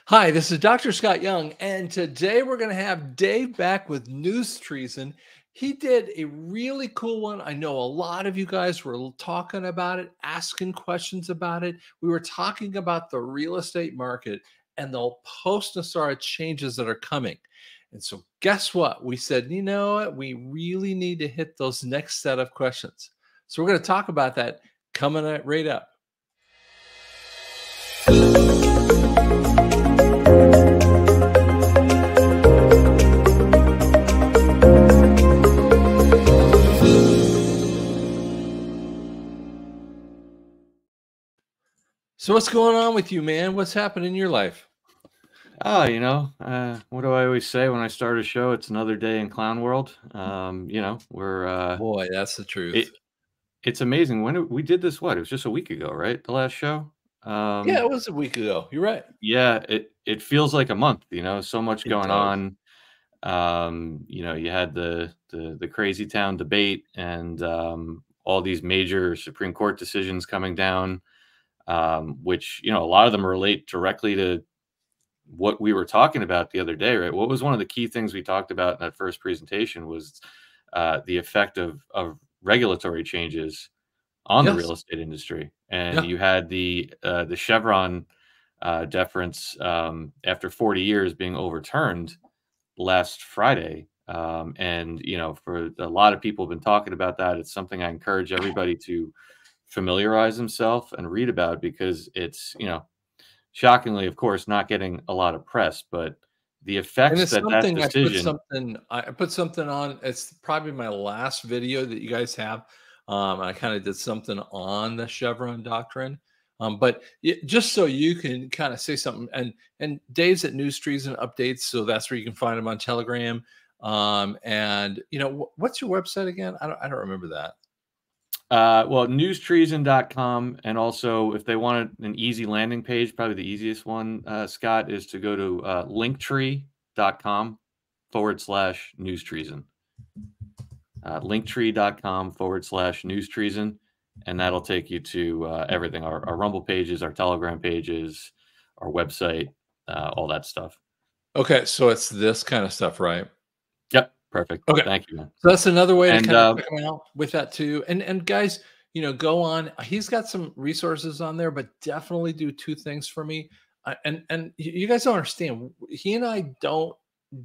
Hi, this is Dr. Scott Young, and today we're going to have Dave back with News Treason. He did a really cool one. I know a lot of you guys were talking about it, asking questions about it. We were talking about the real estate market and the post-NESARA changes that are coming. And so, guess what? We said, you know what? We really need to hit those next set of questions. So, we're going to talk about that coming right up. So what's going on with you, man? What's happening in your life? Oh, what do I always say when I start a show? It's another day in clown world. We're Boy, that's the it truth. it's amazing. We did this, what? It was just a week ago, right? The last show. Yeah, Um, it was a week ago. You're right. yeah, it feels like a month, so much It going does. on. You had the crazy town debate and all these major Supreme Court decisions coming down, which, a lot of them relate directly to what we were talking about the other day, right? What was one of the key things we talked about in that first presentation was the effect of regulatory changes on the Yes. real estate industry. And Yeah. you had the Chevron deference after 40 years being overturned last Friday. And for a lot of people have been talking about that. It's something I encourage everybody to familiarize themselves and read about because it's shockingly, of course, not getting a lot of press, but the And effects it's that something decision. I put something on. It's probably my last video that you guys have. I kind of did something on the Chevron doctrine. But just so you can kind of say something, and Dave's at News Trees and Updates, so that's where you can find him on Telegram. And what's your website again? I don't remember that. Well, newstreason.com. And also, if they want an easy landing page, probably the easiest one, Scott, is to go to linktree.com/newstreason. Linktree.com/newstreason. And that'll take you to everything our Rumble pages, our Telegram pages, our website, all that stuff. Okay, so it's this kind of stuff, right? Yep. Perfect. Okay. Thank you, man. So that's another way to And kind of check him out with that too. And guys, go on. He's got some resources on there, but definitely do two things for me. And you guys don't understand. He and I don't.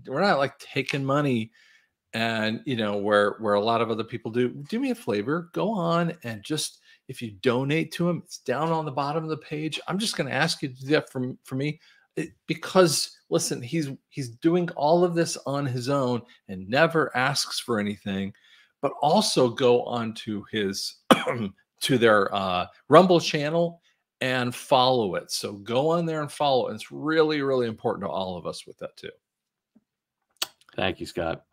We're not like taking money, and where a lot of other people do. Do me a favor. Go on and just if you donate to him, it's down on the bottom of the page. I'm just going to ask you to do that for me because listen, he's doing all of this on his own and never asks for anything, but also go on to his to their Rumble channel and follow it. So go on there and follow it. It's really, really important to all of us with that too. Thank you, Scott.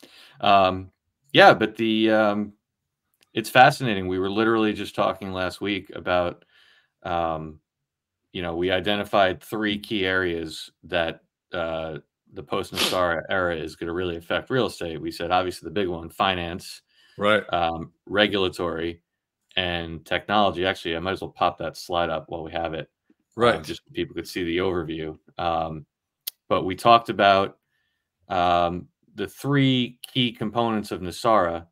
Yeah, but it's fascinating. We were literally just talking last week about, we identified three key areas that the post-NESARA era is going to really affect real estate. We said, obviously, the big one, finance, Right. regulatory, and technology. Actually, I might as well pop that slide up while we have it, Right. just so people could see the overview. But we talked about the three key components of NESARA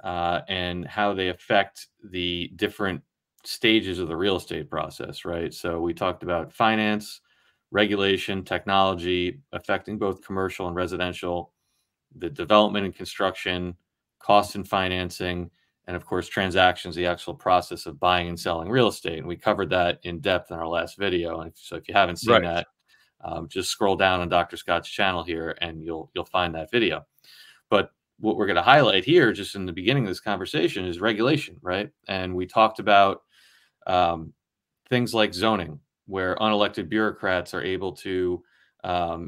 and how they affect the different stages of the real estate process, right? So we talked about finance, regulation, technology affecting both commercial and residential, the development and construction, cost and financing, and of course, transactions, the actual process of buying and selling real estate. And we covered that in depth in our last video. And so if you haven't seen Right. that, just scroll down on Dr. Scott's channel here and you'll find that video. But what we're going to highlight here, just in the beginning of this conversation, is regulation, right? And we talked about things like zoning, where unelected bureaucrats are able to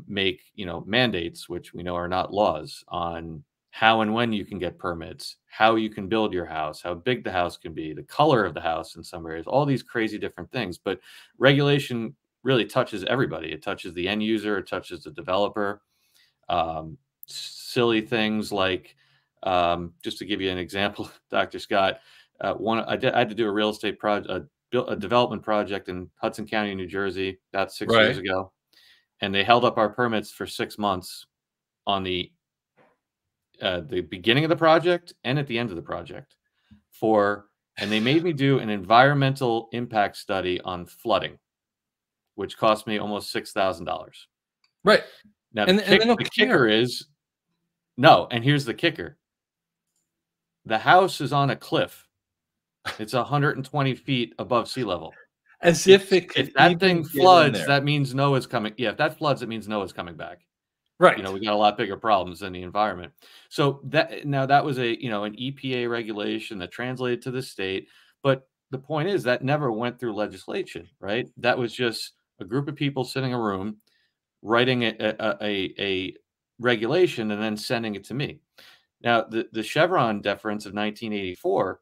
make mandates, which we know are not laws, on how and when you can get permits, how you can build your house, how big the house can be, the color of the house in some areas, all these crazy different things. But regulation really touches everybody. It touches the end user, it touches the developer. Silly things like, just to give you an example, Dr. Scott, I had to do a real estate project, a development project in Hudson County, New Jersey, about 6 years Right. ago. and they held up our permits for 6 months on the beginning of the project and at the end of the project and they made me do an environmental impact study on flooding, which cost me almost $6,000. Right. Now, And they don't the care. kicker is no, and here's the kicker. The house is on a cliff. It's 120 feet above sea level. As if it could If that even thing get in floods, there. that means Noah's coming. Yeah, if that floods, it means Noah's coming back. Right. You know, we got a lot bigger problems than the environment. So that was an EPA regulation that translated to the state. But the point is that never went through legislation, right? That was just a group of people sitting in a room writing a regulation and then sending it to me. Now, the Chevron deference of 1984,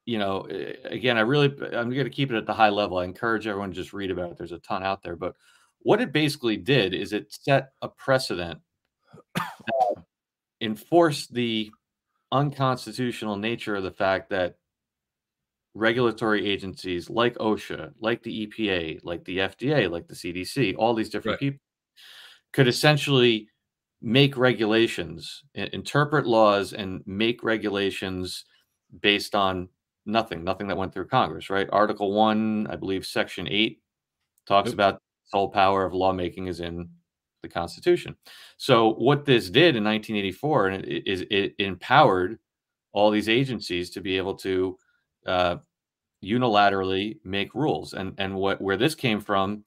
again, I'm going to keep it at the high level. I encourage everyone to just read about it. There's a ton out there. But what it basically did is it set a precedent that enforced the unconstitutional nature of the fact that regulatory agencies like OSHA, like the EPA, like the FDA, like the CDC, all these different Right. people could essentially make regulations, interpret laws, and make regulations based on nothing that went through Congress, right? Article 1, I believe Section 8 talks Yep. about sole power of lawmaking is in the Constitution. So what this did in 1984 and it empowered all these agencies to be able to unilaterally make rules. And where this came from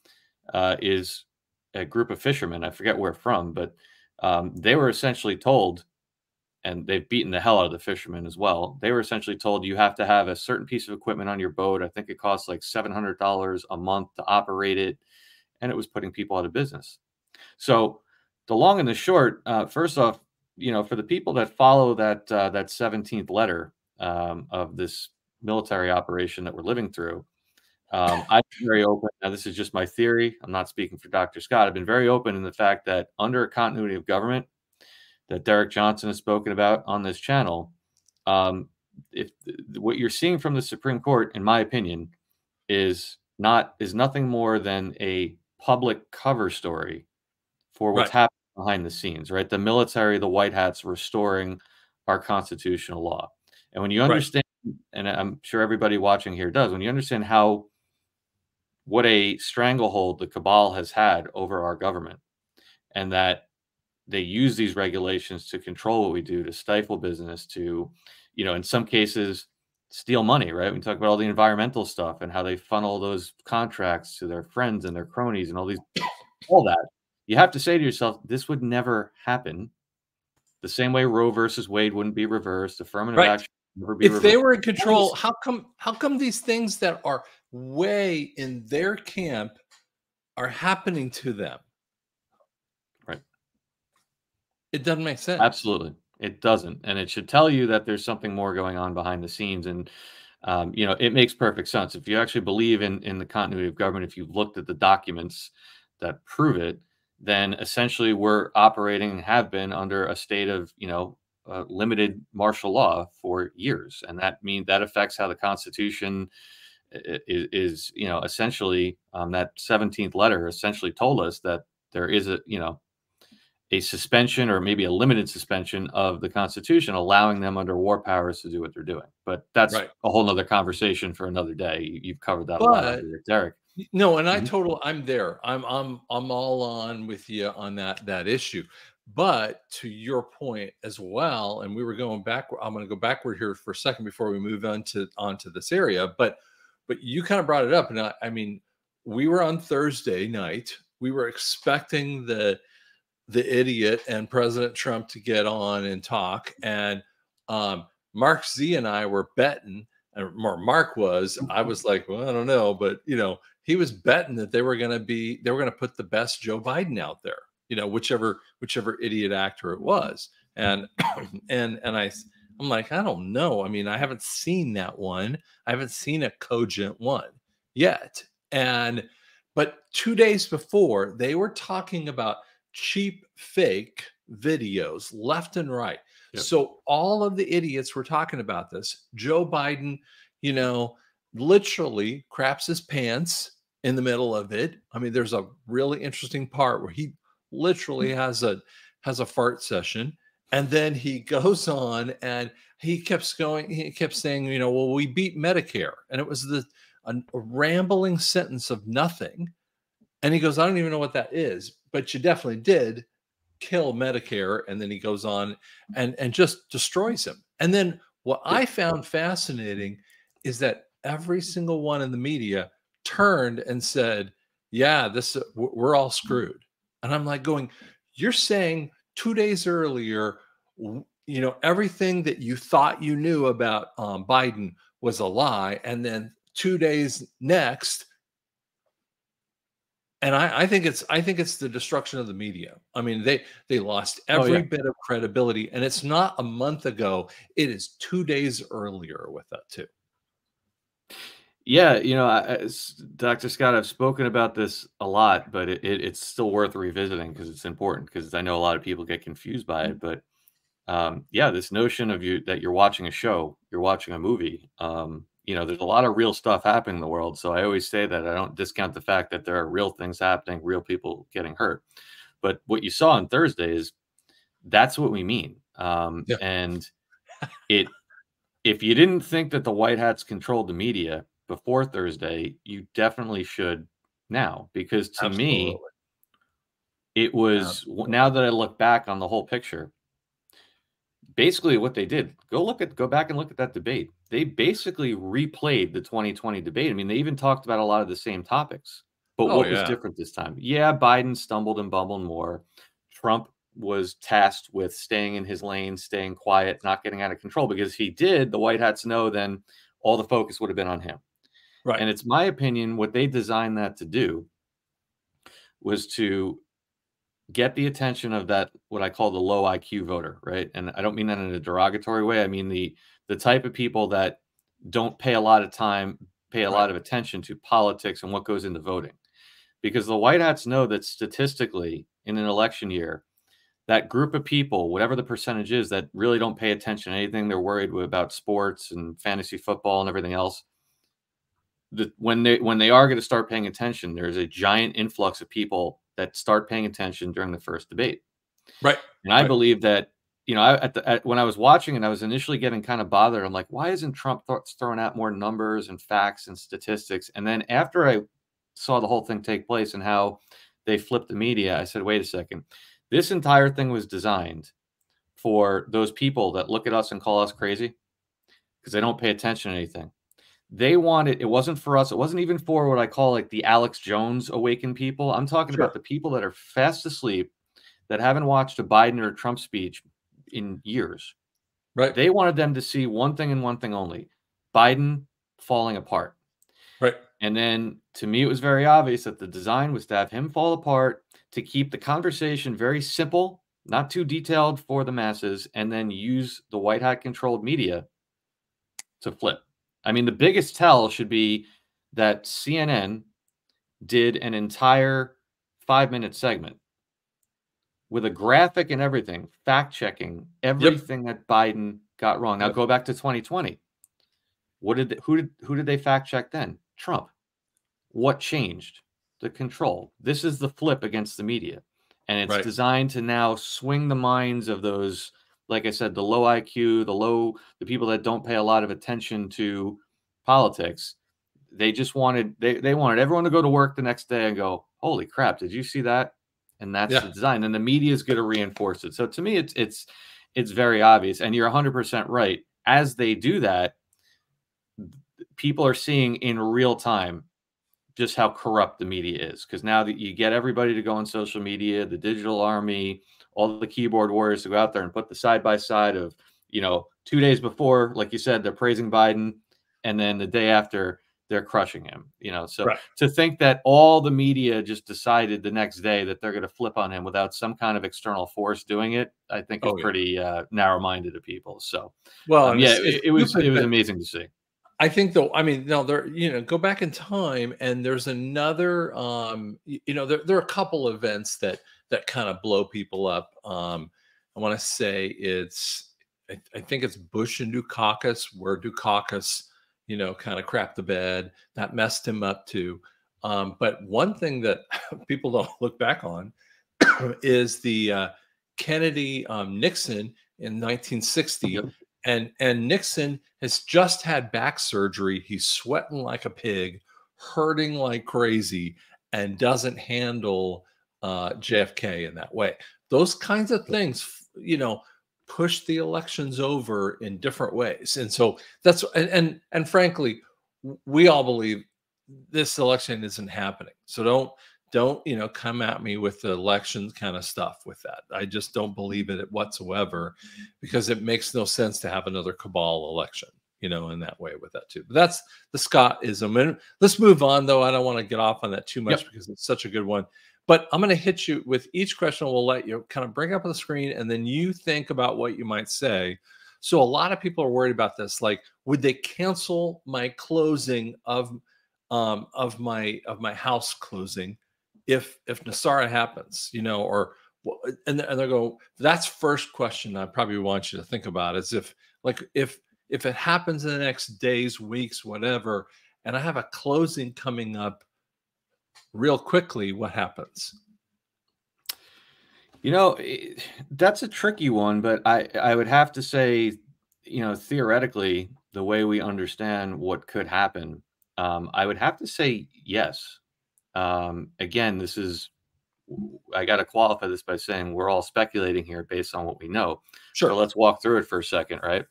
is a group of fishermen. I forget where from, but they were essentially told, and they've beaten the hell out of the fishermen as well. They were essentially told you have to have a certain piece of equipment on your boat. I think it costs like $700 a month to operate it, and it was putting people out of business. So the long and the short, first off, for the people that follow that 17th letter of this military operation that we're living through, I've been very open. Now, this is just my theory. I'm not speaking for Dr. Scott. I've been very open in the fact that under a continuity of government that Derek Johnson has spoken about on this channel, if what you're seeing from the Supreme Court, in my opinion, is nothing more than a public cover story for what's Right. happening behind the scenes, right? The military, the white hats restoring our constitutional law. And when you understand, and I'm sure everybody watching here does, when you understand what a stranglehold the cabal has had over our government, and that they use these regulations to control what we do, to stifle business, to, in some cases, steal money, right? We talk about all the environmental stuff and how they funnel those contracts to their friends and their cronies and all that. You have to say to yourself, this would never happen. The same way Roe versus Wade wouldn't be reversed, affirmative action would never be If reversed. they were in control, how come these things that are way in their camp are happening to them? Right. It doesn't make sense. Absolutely. It doesn't. And it should tell you that there's something more going on behind the scenes. And, it makes perfect sense. If you actually believe in the continuity of government, if you've looked at the documents that prove it, then essentially we're operating and have been under a state of, limited martial law for years. And that affects how the Constitution is essentially that 17th letter essentially told us that there is a suspension or maybe a limited suspension of the Constitution, allowing them under war powers to do what they're doing. But that's a whole nother conversation for another day. You've covered that a lot over Derek. No, and I'm there. I'm all on with you on that issue. But to your point as well, and we were going backward. I'm going to go backward here for a second before we move onto this area. But you kind of brought it up, and I mean, we were on Thursday night. We were expecting the idiot and President Trump to get on and talk, and Mark Z and I were betting, or Mark was. I was like, well, I don't know, but he was betting that they were going to put the best Joe Biden out there, whichever idiot actor it was. And I'm like, I don't know. I mean, I haven't seen that one. I haven't seen a cogent one yet. But 2 days before, they were talking about cheap fake videos left and right. Yep. So all of the idiots were talking about this. Joe Biden, literally craps his pants in the middle of it. I mean, there's a really interesting part where he literally has a fart session, and then he goes on and he kept saying, you know, well, we beat Medicare, and it was a rambling sentence of nothing. And he goes, I don't even know what that is, but you definitely did kill Medicare. And then he goes on and just destroys him. And then what I found fascinating is that every single one in the media turned and said, yeah, we're all screwed. And I'm like going, you're saying 2 days earlier, you know, everything that you thought you knew about Biden was a lie. And then 2 days next, and I think it's the destruction of the media. I mean, they lost Oh every yeah. bit of credibility, and it's not a month ago. It is 2 days earlier with that too. Yeah, you know, Dr. Scott, I've spoken about this a lot, but it's still worth revisiting because it's important. Because I know a lot of people get confused by it. But yeah, this notion of you that you're watching a show, you're watching a movie. You know, there's a lot of real stuff happening in the world. So I always say that I don't discount the fact that there are real things happening, real people getting hurt. But what you saw on Thursday is that's what we mean. Yeah, And it if you didn't think that the White Hats controlled the media before Thursday, you definitely should now, because to me, absolutely. it was Absolutely. now that I look back on the whole picture, basically what they did, go back and look at that debate. They basically replayed the 2020 debate. I mean, they even talked about a lot of the same topics, but Oh what was yeah. different this time? Yeah, Biden stumbled and bumbled more. Trump was tasked with staying in his lane, staying quiet, not getting out of control, because if he did, the White Hats know, then all the focus would have been on him. Right. And it's my opinion what they designed that to do was to get the attention of that what I call the low IQ voter, right? And I don't mean that in a derogatory way. I mean the type of people that don't pay a lot of time, pay a Right. lot of attention to politics and what goes into voting. Because the White Hats know that statistically in an election year, that group of people, whatever the percentage is, that really don't pay attention to anything, they're worried about sports and fantasy football and everything else. When they are going to start paying attention, there's a giant influx of people that start paying attention during the first debate. Right. And I Right. believe that, you know, when I was watching and I was initially getting kind of bothered. I'm like, why isn't Trump throwing out more numbers and facts and statistics? And then after I saw the whole thing take place and how they flipped the media, I said, wait a second, this entire thing was designed for those people that look at us and call us crazy because they don't pay attention to anything. They wanted it wasn't for us. It wasn't even for what I call like the Alex Jones awakened people. I'm talking about Sure. the people that are fast asleep that haven't watched a Biden or a Trump speech in years. Right. They wanted them to see one thing and one thing only: Biden falling apart. Right. And then to me, it was very obvious that the design was to have him fall apart to keep the conversation very simple, not too detailed for the masses, and then use the white hat controlled media to flip. I mean, the biggest tell should be that CNN did an entire 5-minute segment with a graphic and everything, fact checking Yep. everything that Biden got wrong. Now Yep. go back to 2020. Who did they fact check then? Trump. What changed? The control. This is the flip against the media. And it's Right. designed to now swing the minds of those, like I said, the low IQ, the people that don't pay a lot of attention to politics. They just wanted they wanted everyone to go to work the next day and go, holy crap, did you see that? And that's Yeah. the design. And the media is going to reinforce it. So to me, it's very obvious. And you're 100% right. As they do that, people are seeing in real time just how corrupt the media is, because now that you get everybody to go on social media, the digital army, all the keyboard warriors to go out there and put the side by side of, you know, 2 days before, like you said, they're praising Biden, and then the day after they're crushing him. You know, so Right. to think that all the media just decided the next day that they're going to flip on him without some kind of external force doing it, I think is Oh yeah. pretty narrow-minded of people. So Well, and yeah, it's it stupid, was but amazing to see. I think though, I mean, no, there, you know, go back in time and there's another, you know, there are a couple events that kind of blow people up. I want to say I think it's Bush and Dukakis, where Dukakis, you know, kind of crapped the bed that messed him up too. But one thing that people don't look back on is the Kennedy Nixon in 1960, Yep. and Nixon has just had back surgery. He's sweating like a pig, hurting like crazy, and doesn't handle JFK in that way. Those kinds of things, push the elections over in different ways, and so that's and frankly, we all believe this election isn't happening. So don't come at me with the election kind of stuff with that. I just don't believe it whatsoever, because it makes no sense to have another cabal election, in that way with that too. But that's the Scottism. And let's move on, though. I don't want to get off on that too much Yep. because it's such a good one. But I'm going to hit you with each question. We'll let you kind of bring up on the screen, and then you think about what you might say. So a lot of people are worried about this. Like, would they cancel my closing of my house closing if NESARA happens, or and they're going. That's first question I probably want you to think about is if it happens in the next days, weeks, whatever, and I have a closing coming up real quickly, what happens? That's a tricky one, but I would have to say, theoretically, the way we understand what could happen, I would have to say yes. Again, I got to qualify this by saying we're all speculating here based on what we know. So Sure. let's walk through it for a second, right?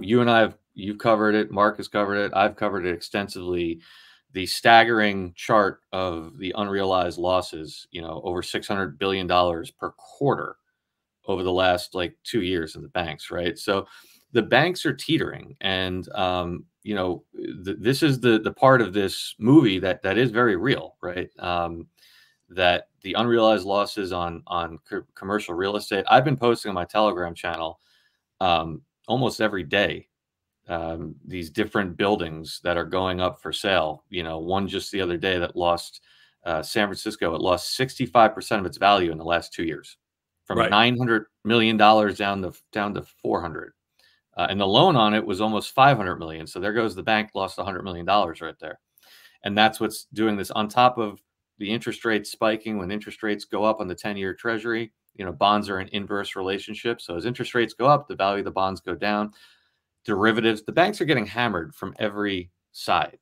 You and you've covered it. Mark has covered it. I've covered it extensively. The staggering chart of the unrealized losses, over $600 billion per quarter over the last like 2 years in the banks, right? So the banks are teetering, and this is the part of this movie that is very real, right? That the unrealized losses on commercial real estate. I've been posting on my Telegram channel almost every day. These different buildings that are going up for sale. One just the other day that lost San Francisco. It lost 65% of its value in the last 2 years, from Right. $900 million down to 400. And the loan on it was almost 500 million. So there goes the bank, lost $100 million right there. And that's what's doing this on top of the interest rates spiking. When interest rates go up on the 10-year treasury, bonds are in inverse relationship. So as interest rates go up, the value of the bonds go down. Derivatives, the banks are getting hammered from every side.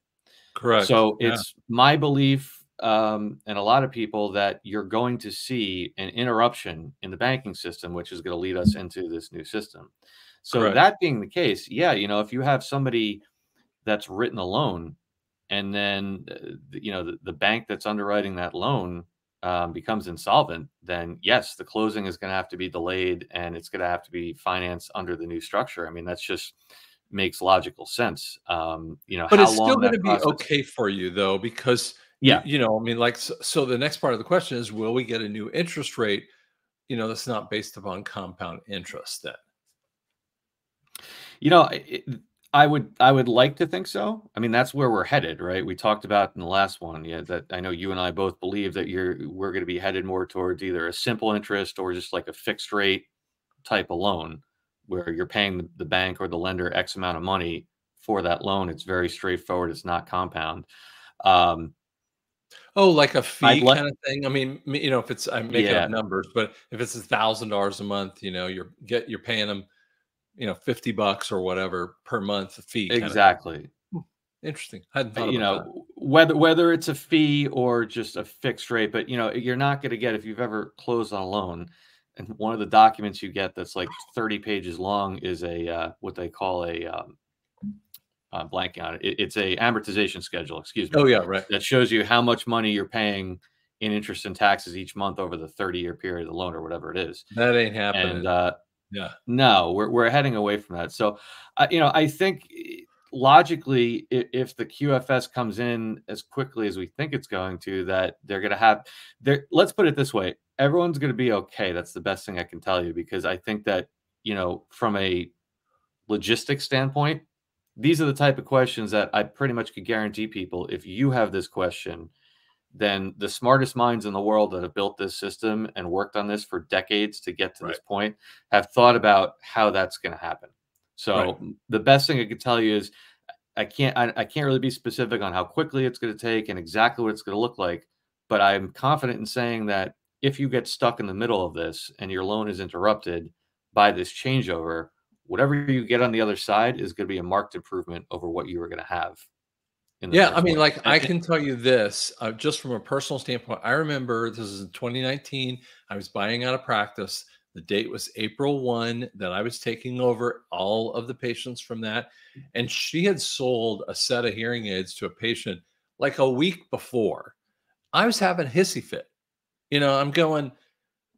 Correct. So Yeah. it's my belief, and a lot of people, that you're going to see an interruption in the banking system, which is going to lead us into this new system. So Correct. that being the case, yeah, if you have somebody that's written a loan, and then the bank that's underwriting that loan becomes insolvent, then yes, the closing is going to have to be delayed, and it's going to have to be financed under the new structure. I mean, that's just makes logical sense. But How it's still long going that to be process? okay for you, though, because Yeah. I mean, like, so the next part of the question is, will we get a new interest rate? That's not based upon compound interest. Then, You know, I would like to think so. I mean, that's where we're headed, right? We talked about in the last one, yeah, that I know you and I both believe that we're going to be headed more towards either a simple interest or just like a fixed rate type of loan, where you're paying the bank or the lender X amount of money for that loan. It's very straightforward. It's not compound. Um, oh, like a I'd fee like, kind of thing. I mean, if it's, I'm making up yeah, numbers, but if it's $1,000 a month, you're paying them, $50 or whatever per month, a fee kind of thing. exactly. Hmm, interesting. I hadn't thought about that. Whether it's a fee or just a fixed rate, but you're not going to get, if you've ever closed on a loan, and one of the documents you get that's like 30 pages long is a what they call a I'm blanking on it. It's a amortization schedule, excuse me, Oh yeah, right. that shows you how much money you're paying in interest and taxes each month over the 30-year period of the loan or whatever it is. That ain't And happening. Yeah. no, we're heading away from that. So, I think logically, if the QFS comes in as quickly as we think it's going to, that they're going to have there. Let's put it this way: everyone's going to be okay. That's the best thing I can tell you, because I think that from a logistics standpoint, these are the type of questions that I pretty much could guarantee people. If you have this question, then the smartest minds in the world that have built this system and worked on this for decades to get to Right. this point have thought about how that's going to happen. Right. So the best thing I could tell you is I can't really be specific on how quickly it's going to take and exactly what it's going to look like, but I'm confident in saying that if you get stuck in the middle of this and your loan is interrupted by this changeover, whatever you get on the other side is going to be a marked improvement over what you were going to have in the Yeah, I first mean, place. like, I can tell you this, just from a personal standpoint. I remember this is in 2019. I was buying out a practice. The date was April 1 that I was taking over all of the patients from that. And she had sold a set of hearing aids to a patient like a week before. I was having a hissy fit. I'm going,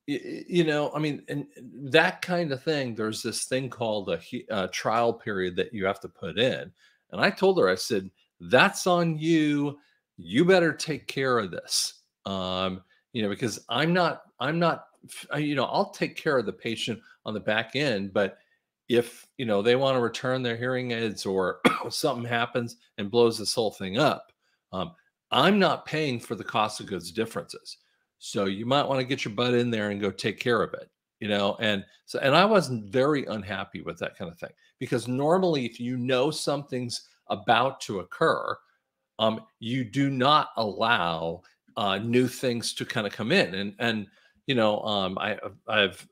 I mean, and that kind of thing. There's this thing called a trial period that you have to put in. And I told her, I said, that's on you. You better take care of this. Because I'll take care of the patient on the back end. But if, they want to return their hearing aids or something happens and blows this whole thing up, um, I'm not paying for the cost of goods differences. So you might want to get your butt in there and go take care of it. And I wasn't very unhappy with that kind of thing, because normally if something's about to occur, you do not allow new things to kind of come in. I've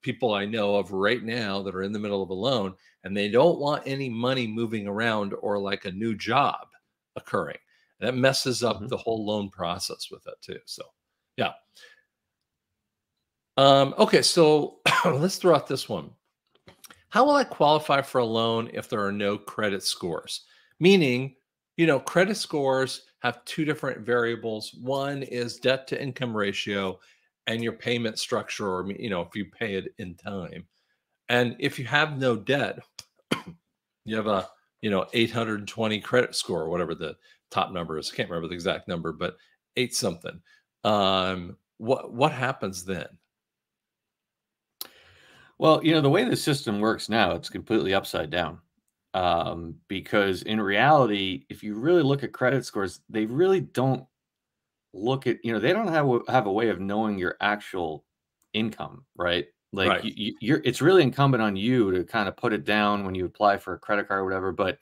people I know of right now that are in the middle of a loan, and they don't want any money moving around or like a new job occurring. That messes up Mhm. the whole loan process with it too. So, yeah. Okay, so let's throw out this one. How will I qualify for a loan if there are no credit scores? Meaning, credit scores have two different variables. One is debt to income ratio and your payment structure, or, if you pay it in time. And if you have no debt, you have a, 820 credit score, or whatever the top number is. I can't remember the exact number, but eight something. What happens then? Well, the way the system works now, it's completely upside down. Because in reality, if you really look at credit scores, they really don't look at, they don't have a way of knowing your actual income, right? Like Right. it's really incumbent on you to kind of put it down when you apply for a credit card or whatever. But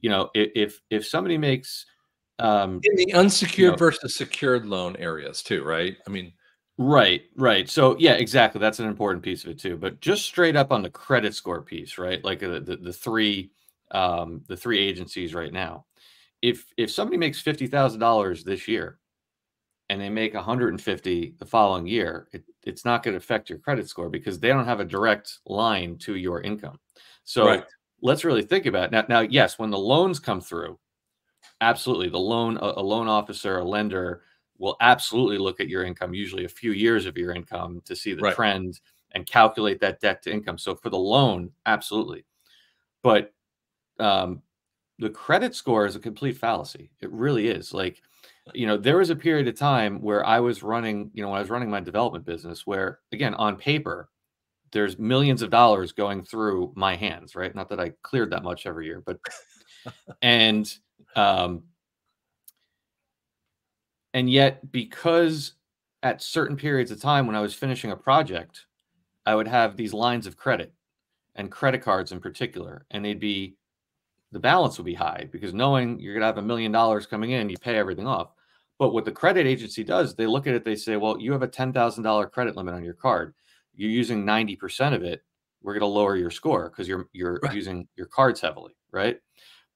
if somebody makes, um, In the you unsecured know, versus secured loan areas too, right? I mean, right, right. So yeah, exactly. That's an important piece of it too. But just straight up on the credit score piece, right? Like the three agencies right now. If somebody makes $50,000 this year and they make 150 the following year, it's not going to affect your credit score because they don't have a direct line to your income. right, So let's really think about it. Now, yes, when the loans come through, absolutely, a loan officer, a lender will absolutely look at your income, usually a few years of your income, to see the right. trend and calculate that debt to income. So for the loan, absolutely. But um, the credit score is a complete fallacy. It really is. Like, there was a period of time where I was running, when I was running my development business, where again, on paper, there's millions of dollars going through my hands, right? Not that I cleared that much every year, but and um and yet because at certain periods of time when I was finishing a project, I would have these lines of credit and credit cards in particular, and the balance would be high because knowing you're going to have $1 million coming in, you pay everything off. But what the credit agency does, they look at it, they say, well, you have a $10,000 credit limit on your card. You're using 90% of it. We're going to lower your score because you're Right. using your cards heavily, right?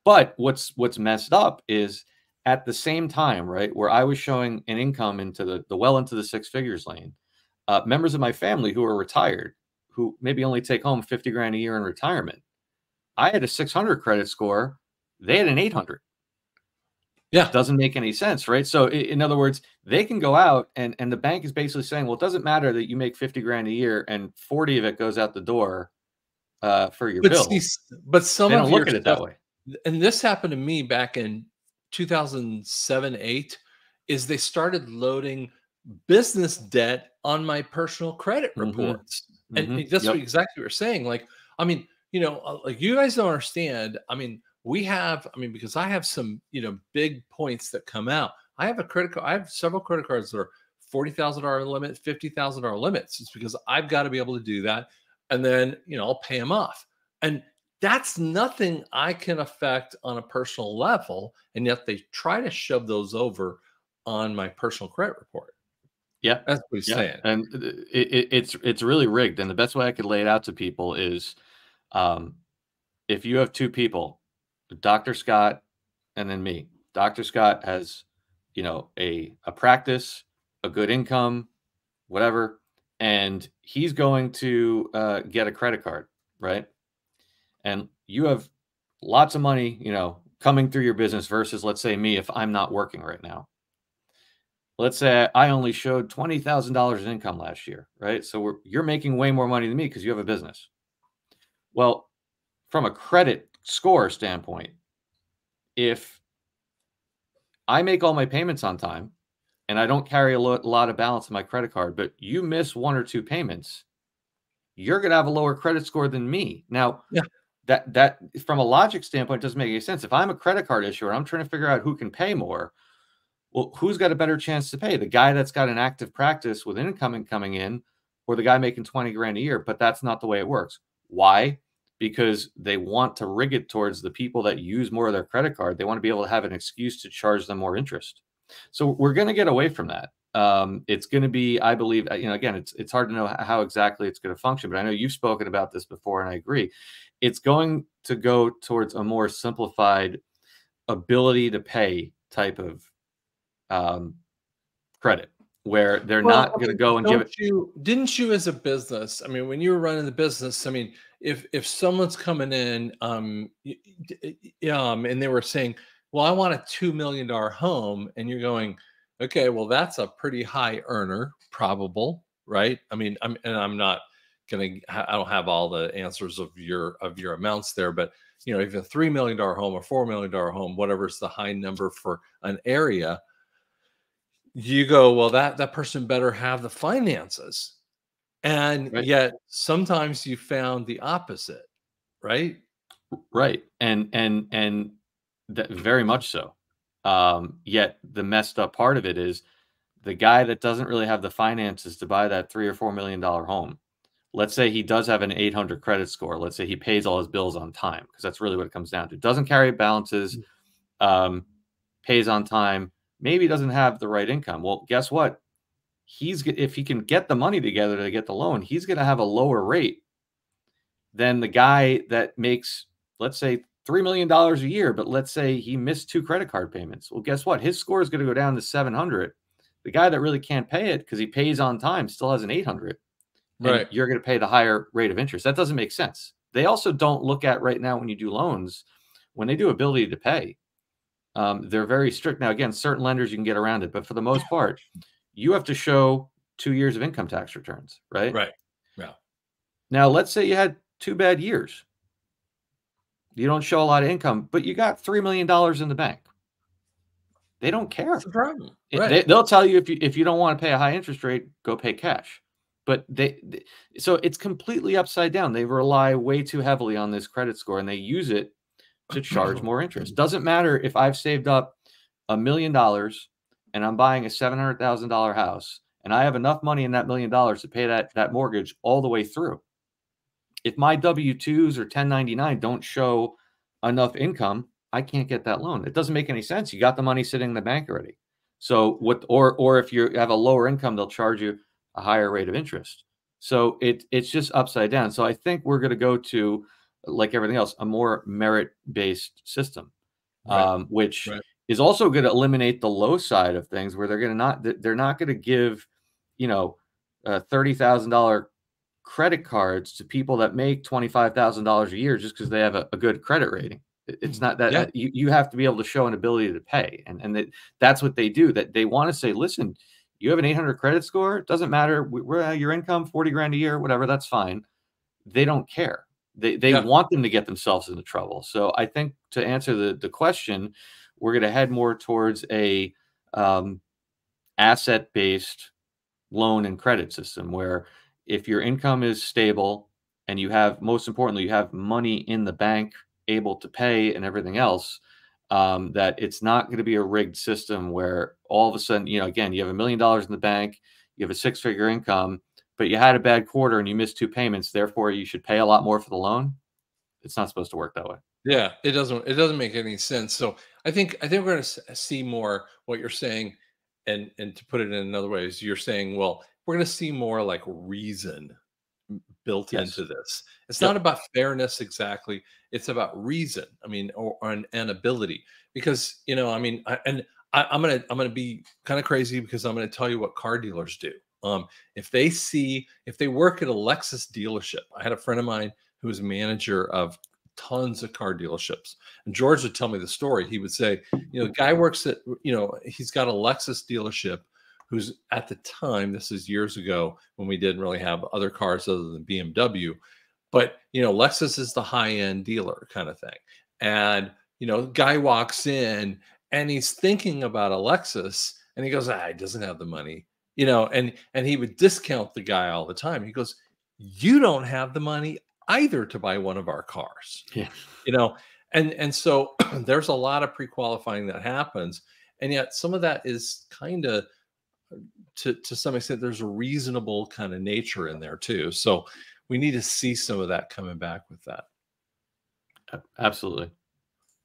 But what's messed up is at the same time, right, where I was showing an income into the well into the six figures lane, members of my family who are retired, who maybe only take home 50 grand a year in retirement, I had a 600 credit score. They had an 800. Yeah. Doesn't make any sense, right? So in other words, they can go out and the bank is basically saying, well, it doesn't matter that you make 50 grand a year and 40 of it goes out the door for your But see, bills. but some They don't of your look at it stuff, that way. and this happened to me back in 2007, 8, is they started loading business debt on my personal credit Hmm. reports. And Hmm. that's Yep. exactly what you're saying. Like, I mean, like, you guys don't understand. I mean, because I have some, big points that come out. I have a credit card. I have several credit cards that are $40,000 limit, $50,000 limits. It's because I've got to be able to do that. And then, I'll pay them off. And That's nothing I can affect on a personal level, and yet they try to shove those over on my personal credit report. Yeah, That's what he's yeah, saying. and it's really rigged. And the best way I could lay it out to people is, um, if you have two people, Dr. Scott and then me. Dr. Scott has, a practice, a good income, whatever, and he's going to get a credit card, right? And you have lots of money, coming through your business versus, let's say, me, if I'm not working right now. Let's say I only showed $20,000 in income last year, right? So you're making way more money than me because you have a business. Well, from a credit score standpoint, if I make all my payments on time and I don't carry a lot of balance in my credit card, but you miss one or two payments, you're going to have a lower credit score than me. Now, Yeah. that from a logic standpoint doesn't make any sense. If I'm a credit card issuer, I'm trying to figure out who can pay more. Well, who's got a better chance to pay? The guy that's got an active practice with income coming in, or the guy making 20 grand a year? But that's not the way it works. Why? Because they want to rig it towards the people that use more of their credit card. They want to be able to have an excuse to charge them more interest. So we're going to get away from that. It's going to be, I believe, again, it's hard to know how exactly it's going to function, but I know you've spoken about this before, and I agree. It's going to go towards a more simplified ability to pay type of credit, where they're Well, not I going to mean, go and give it. didn't you as a business, I mean, when you were running the business, I mean, if someone's coming in, and they were saying, well, I want a $2 million home, and you're going, okay, well, that's a pretty high earner, probable, right? I mean, I'm not gonna, I don't have all the answers of your amounts there, but if a $3 million home, or $4 million home, whatever's the high number for an area, you go, well, that person better have the finances. And Right, yet sometimes you found the opposite, right? right, and that very much so. Yet the messed up part of it is the guy that doesn't really have the finances to buy that $3 or $4 million home. Let's say he does have an 800 credit score. Let's say he pays all his bills on time, because that's really what it comes down to. Doesn't carry balances, um, pays on time, maybe doesn't have the right income. Well, guess what? If he can get the money together to get the loan, he's going to have a lower rate than the guy that makes, let's say, $3 million a year, but let's say he missed two credit card payments. Well, guess what? His score is going to go down to 700. The guy that really can't pay it because he pays on time still has an 800, and Right. you're going to pay the higher rate of interest. That doesn't make sense. They also don't look at right now when you do loans, when they do ability to pay, they're very strict. Now, again, certain lenders you can get around it, but for the most part, you have to show 2 years of income tax returns, right? Right. Yeah. Now, let's say you had 2 bad years. You don't show a lot of income, but you got $3 million in the bank. They don't That's care. the problem. Right. They'll tell you, if you don't want to pay a high interest rate, go pay cash. But so it's completely upside down. They rely way too heavily on this credit score, and they use it to charge more interest. Doesn't matter if I've saved up $1 million and I'm buying a $700,000 house, and I have enough money in that $1 million to pay that mortgage all the way through. If my W-2s or 1099 don't show enough income, I can't get that loan. It doesn't make any sense. You got the money sitting in the bank already. So or if you have a lower income, they'll charge you a higher rate of interest. So it's just upside down. So I think we're going to go to, like everything else, a more merit-based system, Right. which Right. is also going to eliminate the low side of things, where they're not going to give, $30,000 credit cards to people that make $25,000 a year just because they have a good credit rating. It's not that Yeah. you have to be able to show an ability to pay, and that's what they do. That they want to say, listen, you have an 800 credit score. It doesn't matter. We're your income 40 grand a year, whatever. That's fine. They don't care. They Yeah. want them to get themselves into trouble. So I think, to answer the question, we're going to head more towards a asset based loan and credit system, where if your income is stable and you have, most importantly, you have money in the bank able to pay and everything else, that it's not going to be a rigged system where all of a sudden, again, you have $1 million in the bank, you have a six-figure income, but you had a bad quarter and you missed two payments, therefore you should pay a lot more for the loan. It's not supposed to work that way. Yeah, it doesn't make any sense. So I think we're going to see more what you're saying, and to put it in another way is you're saying, well, we're going to see more like reason built Yes. into this. It's not Yep. about fairness exactly. It's about reason. I mean, or an ability. Because I mean, I'm gonna be kind of crazy because I'm gonna tell you what car dealers do. If they work at a Lexus dealership, I had a friend of mine who was a manager of tons of car dealerships, and George would tell me the story. He would say, the guy works at, he's got a Lexus dealership who's at the time, this is years ago when we didn't really have other cars other than BMW, but Lexus is the high end dealer kind of thing. And guy walks in and he's thinking about a Lexus and he goes, he doesn't have the money, and he would discount the guy all the time. He goes, you don't have the money either to buy one of our cars, Yeah. you know, and so there's a lot of pre-qualifying that happens, and yet some of that is kind of, to some extent, there's a reasonable kind of nature in there too. So we need to see some of that coming back with that. Absolutely.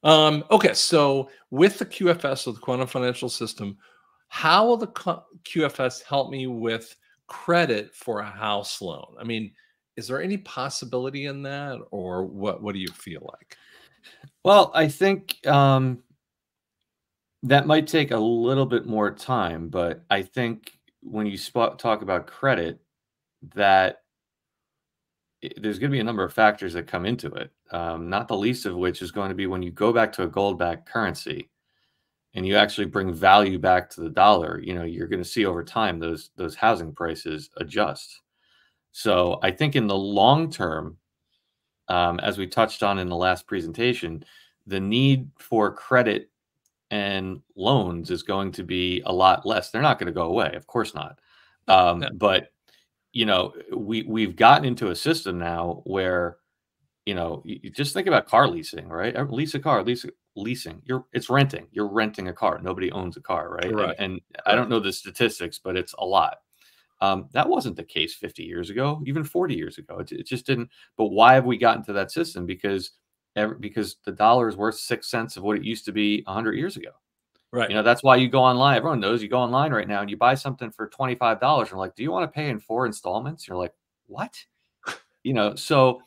Okay, so with the QFS, or the quantum financial system, how will the QFS help me with credit for a house loan? I mean, is there any possibility in that, or what do you feel like? Well, I think that might take a little bit more time, but I think when you talk about credit, that there's going to be a number of factors that come into it. Not the least of which is going to be when you go back to a gold-backed currency and you actually bring value back to the dollar. You're going to see over time those housing prices adjust. So I think in the long term, as we touched on in the last presentation, the need for credit and loans is going to be a lot less. They're not going to go away, of course not. No. But we've gotten into a system now where you just think about car leasing, right? Lease a car, leasing. It's renting. You're renting a car. Nobody owns a car, right? And Correct. I don't Correct. know the statistics, but it's a lot. That wasn't the case 50 years ago, even 40 years ago. It just didn't. But why have we gotten to that system? Because the dollar is worth 6 cents of what it used to be 100 years ago. Right. That's why you go online. Everyone knows you go online right now and you buy something for $25. And like, do you want to pay in 4 installments? You're like, what? So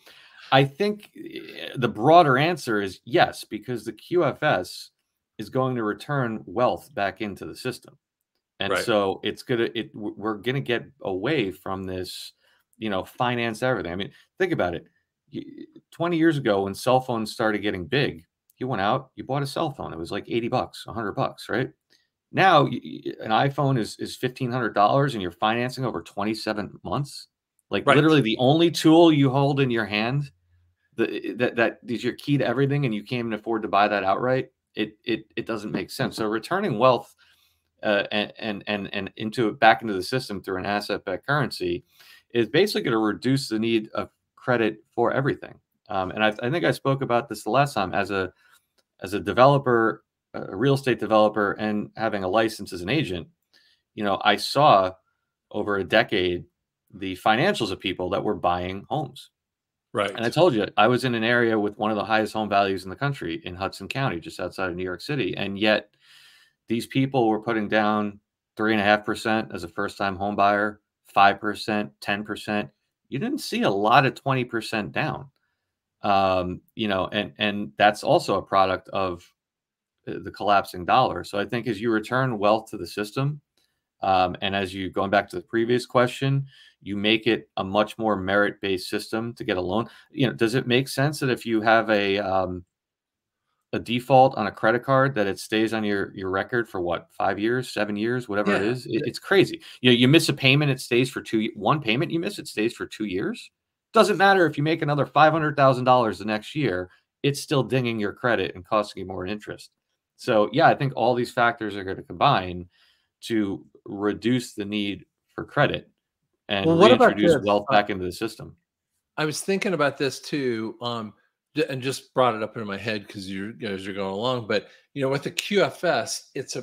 I think the broader answer is yes, because the QFS is going to return wealth back into the system. And Right. so we're gonna get away from this, finance everything. I mean, think about it. 20 years ago, when cell phones started getting big, you went out, you bought a cell phone. It was like $80, $100, right? Now, an iPhone is $1,500, and you're financing over 27 months. Like Right. literally, the only tool you hold in your hand that is your key to everything, and you can't even afford to buy that outright. It doesn't make sense. So returning wealth and back into the system through an asset-backed currency is basically going to reduce the need of credit for everything. And I think I spoke about this the last time as a developer, a real estate developer, and having a license as an agent. I saw over a decade the financials of people that were buying homes. And I Right. told you, I was in an area with one of the highest home values in the country in Hudson County, just outside of New York City. And yet these people were putting down 3.5% as a first-time home buyer, 5%, 10%. You didn't see a lot of 20% down. And that's also a product of the collapsing dollar. So I think as you return wealth to the system, and as you going back to the previous question, you make it a much more merit-based system to get a loan. Does it make sense that if you have a default on a credit card that it stays on your record for what, 5 years, 7 years, whatever it Yeah. is? It's crazy. You miss a payment, it stays for one payment you miss, it stays for 2 years. Doesn't matter if you make another $500,000 the next year, it's still dinging your credit and costing you more interest. So, yeah, I think all these factors are going to combine to reduce the need for credit Well, and what about reintroduce this? wealth back into the system. I was thinking about this too, and just brought it up into my head because you guys are going along. But with the QFS, it's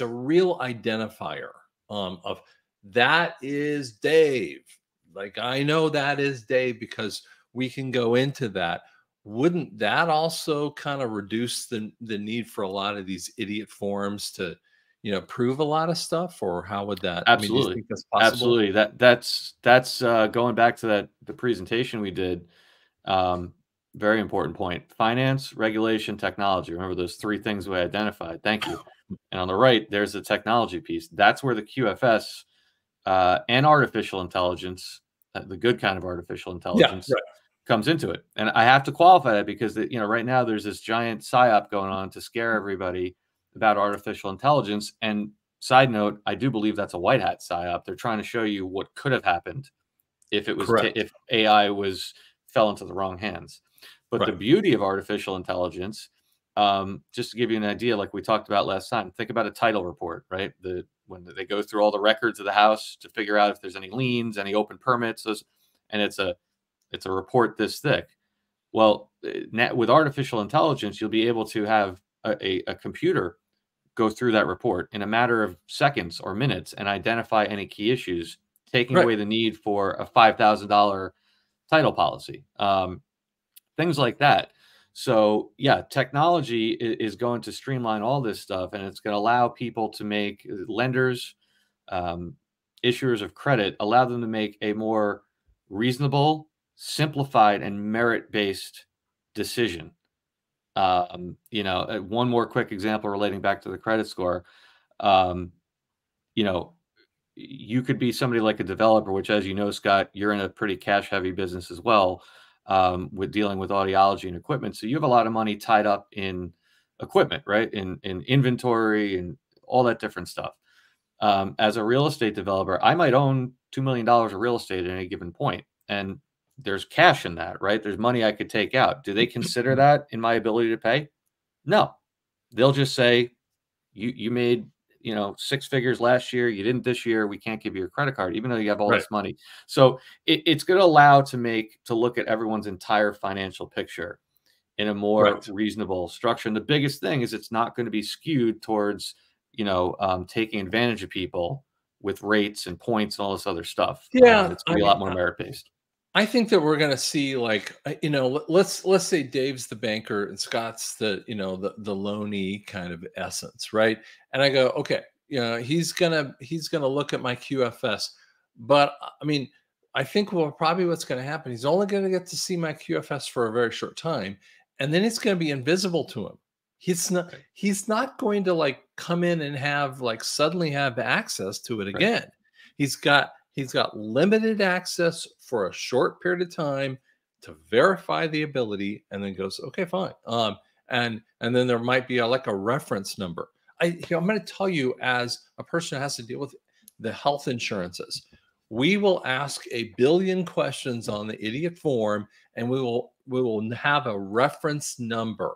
a real identifier, of that is Dave. Like I know that is Dave because we can go into that. wouldn't that also kind of reduce the need for a lot of these idiot forms to, prove a lot of stuff? Or how would that, I mean, do you Absolutely. think that's possible? Absolutely. That's going back to the presentation we did. Um, Very important point. Finance, regulation, technology. Remember those three things we identified. Thank you. And on the right, there's the technology piece. That's where the QFS and artificial intelligence, the good kind of artificial Yeah, intelligence, right. comes into it. And I have to qualify that because right now there's this giant psyop going on to scare everybody about artificial intelligence. And side note, I do believe that's a white hat psyop. They're trying to show you what could have happened if it was Correct. if AI fell into the wrong hands. But the Right. beauty of artificial intelligence, just to give you an idea, like we talked about last time, think about a title report, right? When they go through all the records of the house to figure out if there's any liens, any open permits, and it's a report this thick. Well, with artificial intelligence, you'll be able to have a computer go through that report in a matter of seconds or minutes and identify any key issues, taking Right. away the need for a $5,000 title policy, things like that. So, yeah, technology is going to streamline all this stuff, and it's going to allow people to make lenders, um, issuers of credit, allow them to make a more reasonable, simplified, and merit-based decision. One more quick example relating back to the credit score. Um, you know, you could be somebody like a developer, which, as you know, Scott, you're in a pretty cash-heavy business as well, with dealing with audiology and equipment. So you have a lot of money tied up in equipment, right? In inventory and all that different stuff. As a real estate developer, I might own $2 million of real estate at any given point, and there's cash in that, right? There's money I could take out. Do they consider that in my ability to pay? No. They'll just say, you made, six figures last year, you didn't this year, we can't give you a credit card, even though you have all Right. this money. So it's going to allow to look at everyone's entire financial picture in a more Right. reasonable structure. And the biggest thing is it's not going to be skewed towards, taking advantage of people with rates and points and all this other stuff. Yeah. It's going to I be a mean, lot more merit based. I think that we're going to see, like, let's say Dave's the banker and Scott's the loanee kind of essence, right? And I go, okay, he's gonna look at my QFS, but I mean, I think probably what's going to happen, he's only going to get to see my QFS for a very short time, and then it's going to be invisible to him. Right. He's not going to like come in and suddenly have access to it Right. again. He's got limited access for a short period of time to verify the ability, and then goes, okay, fine. And then there might be like a reference number. I'm going to tell you, as a person who has to deal with the health insurances, we will ask a billion questions on the idiot form, and we will have a reference number.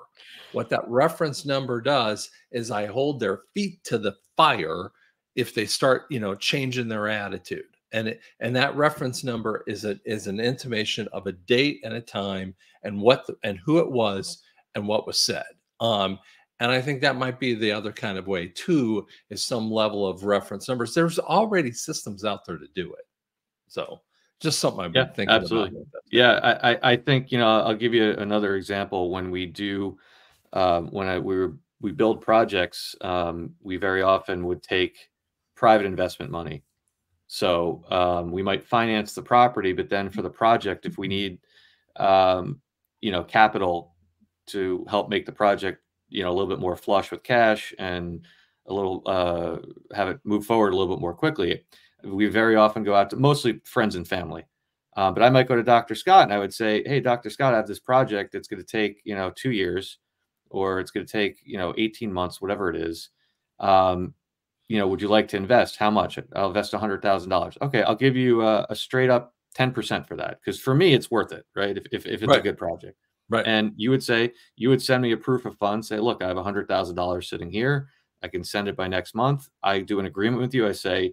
What that reference number does is I hold their feet to the fire if they start, changing their attitude. And that reference number is an intimation of a date and a time, and and who it was, and what was said. And I think that might be the other kind of way too, is some level of reference numbers. There's already systems out there to do it. So just something I've Yeah, been thinking about absolutely. with that too. Yeah, I think, I'll give you another example. When we do, we build projects, we very often would take private investment money. So we might finance the property, but then for the project, if we need, capital to help make the project, a little bit more flush with cash and a little, have it move forward a little bit more quickly, we very often go out to mostly friends and family. But I might go to Dr. Scott and I would say, hey, Dr. Scott, I have this project that's going to take, 2 years, or it's going to take, 18 months, whatever it is. Um, would you like to invest? How much? I'll invest $100,000. Okay, I'll give you a straight up 10% for that, because for me it's worth it, right? If it's a Right. good project. Right. And you would send me a proof of funds. Say, look, I have $100,000 sitting here. I can send it by next month. I do an agreement with you. I say,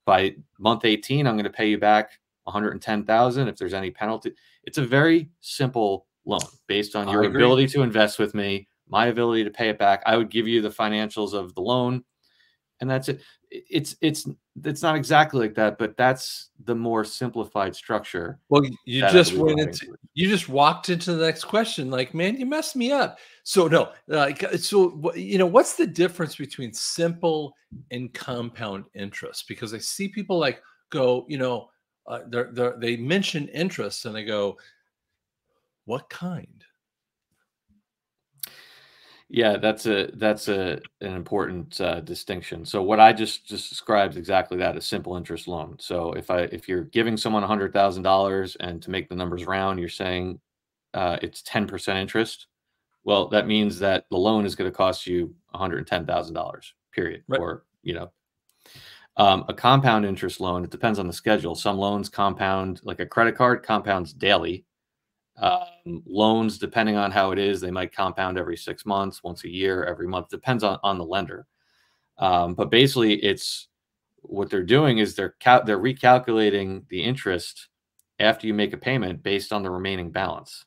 by month 18, I'm going to pay you back 110,000. If there's any penalty, it's a very simple loan based on I your agree. ability to invest with me, my ability to pay it back. I would give you the financials of the loan, and that's it. It's not exactly like that, but that's the more simplified structure Well, you that I just believe we're went heading into towards. You just walked into the next question like, "Man, you messed me up." So no, like, what's the difference between simple and compound interest? Because I see people like go, they mention interest and they go, "What kind?" Yeah, that's an important distinction. So what I just described is exactly that, a simple interest loan. So if you're giving someone $100,000 and to make the numbers round, you're saying it's 10% interest. Well, that means that the loan is going to cost you $110,000, period. Right, Or a compound interest loan. It depends on the schedule. Some loans compound, like a credit card, compounds daily. Loans, depending on how it is, they might compound every 6 months, once a year, every month. Depends on the lender. But basically, it's what they're doing is they're recalculating the interest after you make a payment based on the remaining balance,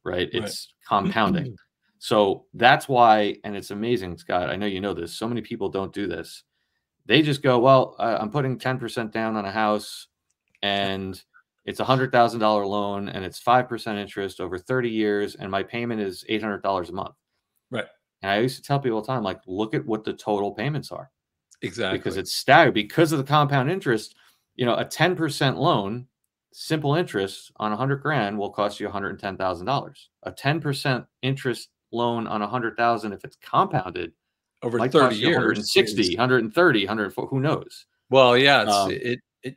right? right. It's compounding. So that's why, and it's amazing, Scott. I know you know this. So many people don't do this. They just go, well, I'm putting 10% down on a house, and it's $100,000 loan, and it's 5% interest over 30 years, and my payment is $800 a month. Right. And I used to tell people all the time, like, look at what the total payments are, because Exactly. it's staggered because of the compound interest. A 10% loan, simple interest on 100 grand will cost you $110,000. A 10% interest loan on 100,000, if it's compounded, Over might 30 cost you years is 160, 130, 140, who knows? well, yeah, Um,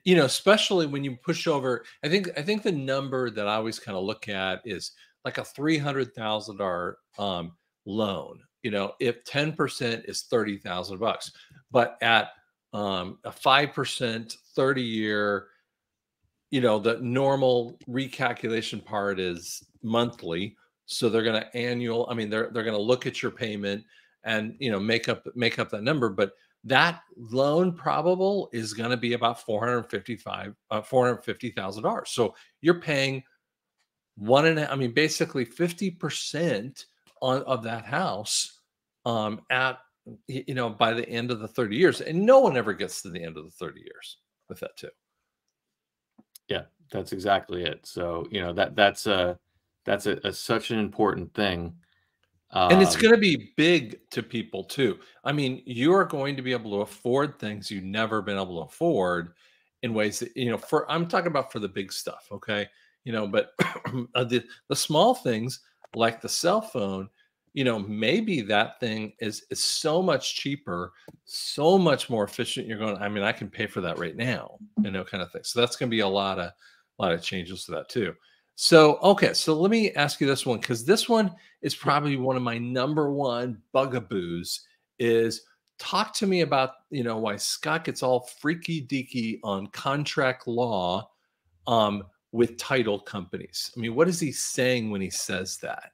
especially when you push over. I think the number that I always kind of look at is like a $300,000 loan. If 10% is 30,000 bucks, but at a 5% 30-year, the normal recalculation part is monthly. So they're going to annual. I mean, they're going to look at your payment and make up that number. But that loan probable is going to be about $450,000. So you're paying I mean, basically 50% of that house at by the end of the 30 years, and no one ever gets to the end of the 30 years with that too. Yeah, that's exactly it. So, that's such an important thing. And it's Um, gonna be big to people too. I mean, you're going to be able to afford things you've never been able to afford in ways that, for I'm talking about for the big stuff, okay? But the small things like the cell phone, maybe that thing is so much cheaper, so much more efficient. You're going, I mean, I can pay for that right now, kind of thing. So that's gonna be a lot of changes to that too. So, okay, so let me ask you this one because this one is probably one of my number one bugaboos is talk to me about, why Scott gets all freaky deaky on contract law with title companies. I mean, what is he saying when he says that?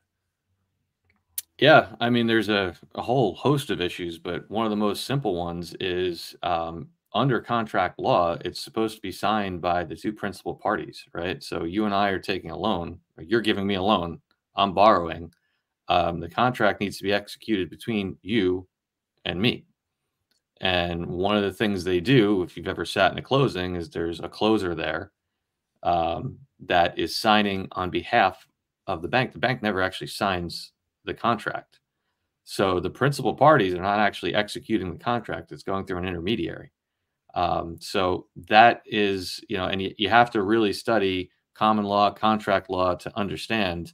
yeah, I mean, there's a whole host of issues, but one of the most simple ones is under contract law, it's supposed to be signed by the two principal parties, right? So you and I are taking a loan, or you're giving me a loan, I'm borrowing. The contract needs to be executed between you and me. And one of the things they do, if you've ever sat in a closing, is there's a closer there that is signing on behalf of the bank. The bank never actually signs the contract. So the principal parties are not actually executing the contract. It's going through an intermediary. So that is, and you have to really study common law, contract law to understand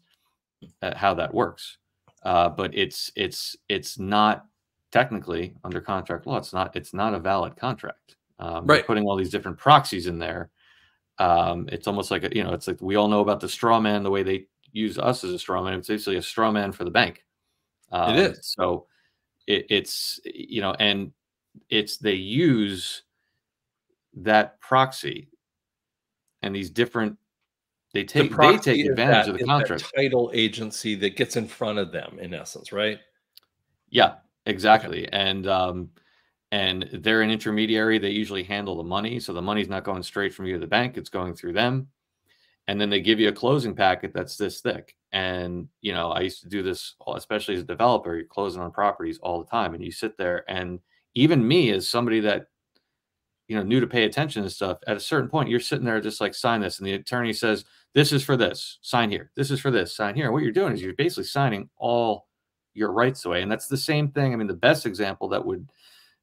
how that works. But it's not technically under contract law. It's not a valid contract. They're Right. putting all these different proxies in there. It's almost like it's like we all know about the straw man, the way they use us as a straw man. It's basically a straw man for the bank. It is. So it's and they use that proxy and these different The they proxy take is advantage that of the is that contract. title agency that gets in front of them in essence, right? Yeah, Okay. exactly. And they're an intermediary. They usually handle the money, so the money's not going straight from you to the bank. It's going through them, and then they give you a closing packet that's this thick. And I used to do this, especially as a developer. You're closing on properties all the time, and you sit there, and even me, as somebody that new to pay attention to stuff, at a certain point, you're sitting there just like, sign this. And the attorney says, this is for this, sign here. This is for this, sign here. And what you're doing is you're basically signing all your rights away. And that's the same thing. I mean, the best example that would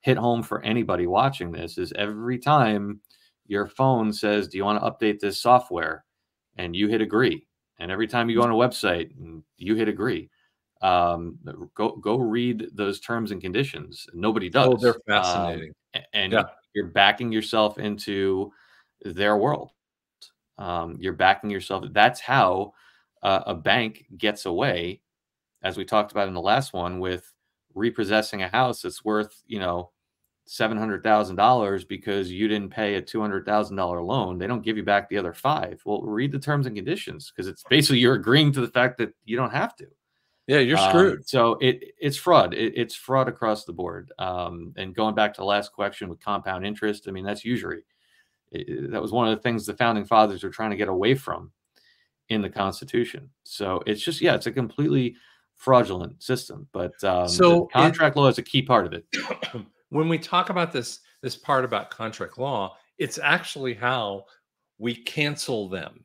hit home for anybody watching this is every time your phone says, do you want to update this software? And you hit agree. And every time you go on a website and you hit agree, go read those terms and conditions. Nobody does. Oh, they're fascinating. And Yeah. you're backing yourself into their world. You're backing yourself. That's how a bank gets away, as we talked about in the last one, with repossessing a house that's worth, $700,000 because you didn't pay a $200,000 loan. They don't give you back the other five. Well, read the terms and conditions, because it's basically you're agreeing to the fact that you don't have to. Yeah, you're screwed. So it's fraud. It's fraud across the board. And going back to the last question with compound interest, I mean, that's usury. That was one of the things the founding fathers were trying to get away from in the Constitution. So it's just, it's a completely fraudulent system. But So contract law is a key part of it. When we talk about this part about contract law, it's actually how we cancel them.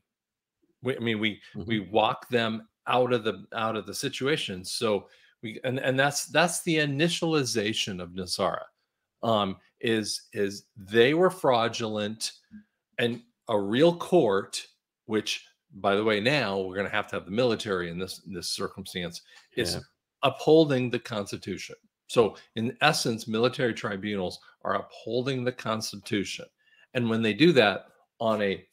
We walk them out of the situation. So that's the initialization of NESARA. Is they were fraudulent, and a real court, which, by the way, now we're going to have the military in this circumstance, is upholding the Constitution. So in essence, military tribunals are upholding the Constitution. And when they do that on a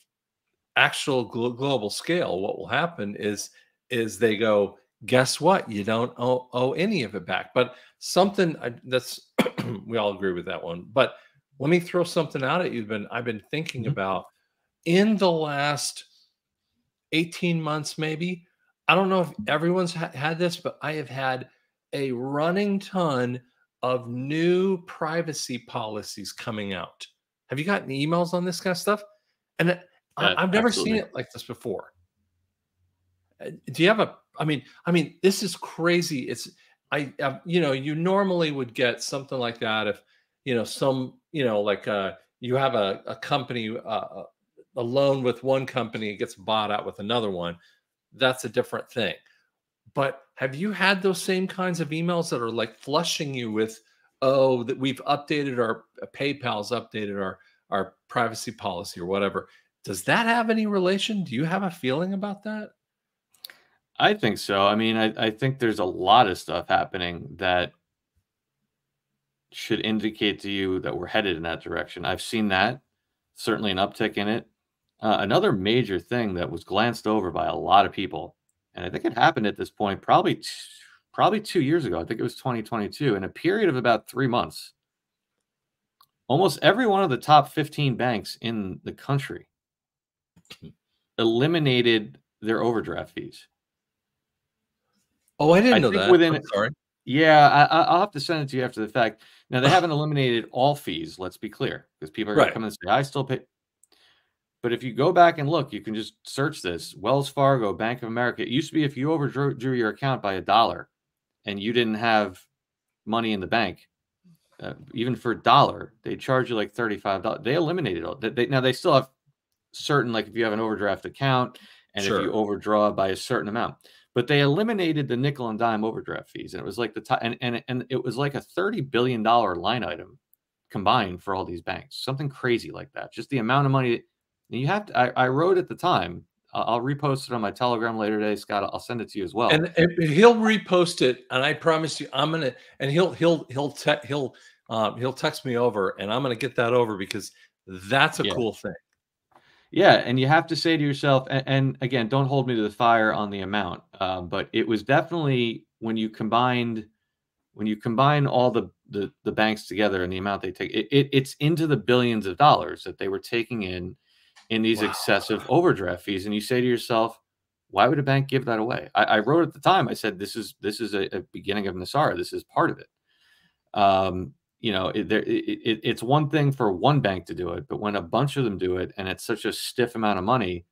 actual global scale, what will happen is they go, guess what? You don't owe any of it back. But something that's we all agree with that one. But let me throw something out at you. I've been thinking about in the last 18 months, maybe. I don't know if everyone's had this, but I have had a running ton of new privacy policies coming out. Have you gotten emails on this kind of stuff? And I've never seen it like this before. Do you have I mean, this is crazy. It's, you normally would get something like that if, you have a company, a loan with one company, it gets bought out with another one. That's a different thing. But have you had those same kinds of emails that are like flushing you with, oh, that we've updated our PayPal's updated our privacy policy or whatever? Does that have any relation? Do you have a feeling about that? I think so. I mean, I think there's a lot of stuff happening that should indicate to you that we're headed in that direction. I've seen that, certainly an uptick in it. Another major thing that was glanced over by a lot of people, and I think it happened at this point probably 2 years ago. I think it was 2022. In a period of about 3 months, almost every one of the top 15 banks in the country eliminated their overdraft fees. Oh, I didn't know that. I'm sorry. Yeah, I'll have to send it to you after the fact. Now, they haven't eliminated all fees, let's be clear, because people are going to come and say, I still pay. But if you go back and look, you can just search this. Wells Fargo, Bank of America. It used to be if you overdrew your account by $1 and you didn't have money in the bank, even for $1, they charge you like $35. They eliminated all. Now, they still have certain, like if you have an overdraft account and if you overdraw by a certain amount. But they eliminated the nickel and dime overdraft fees. And it was like and it was like a $30 billion line item combined for all these banks. Something crazy like that. Just the amount of money. You have to, I wrote at the time, I'll repost it on my Telegram later today, Scott. I'll send it to you as well. And he'll repost it, and I promise you, I'm gonna. And he'll text me over, and I'm gonna get that over because that's a cool thing. Yeah, and you have to say to yourself, and again, don't hold me to the fire on the amount, but it was definitely when you combine all the banks together and the amount they take, it's into the billions of dollars that they were taking in these excessive overdraft fees. And you say to yourself, why would a bank give that away? I wrote at the time, I said, this is a beginning of NESARA. This is part of it. It's one thing for one bank to do it, but when a bunch of them do it and it's such a stiff amount of money,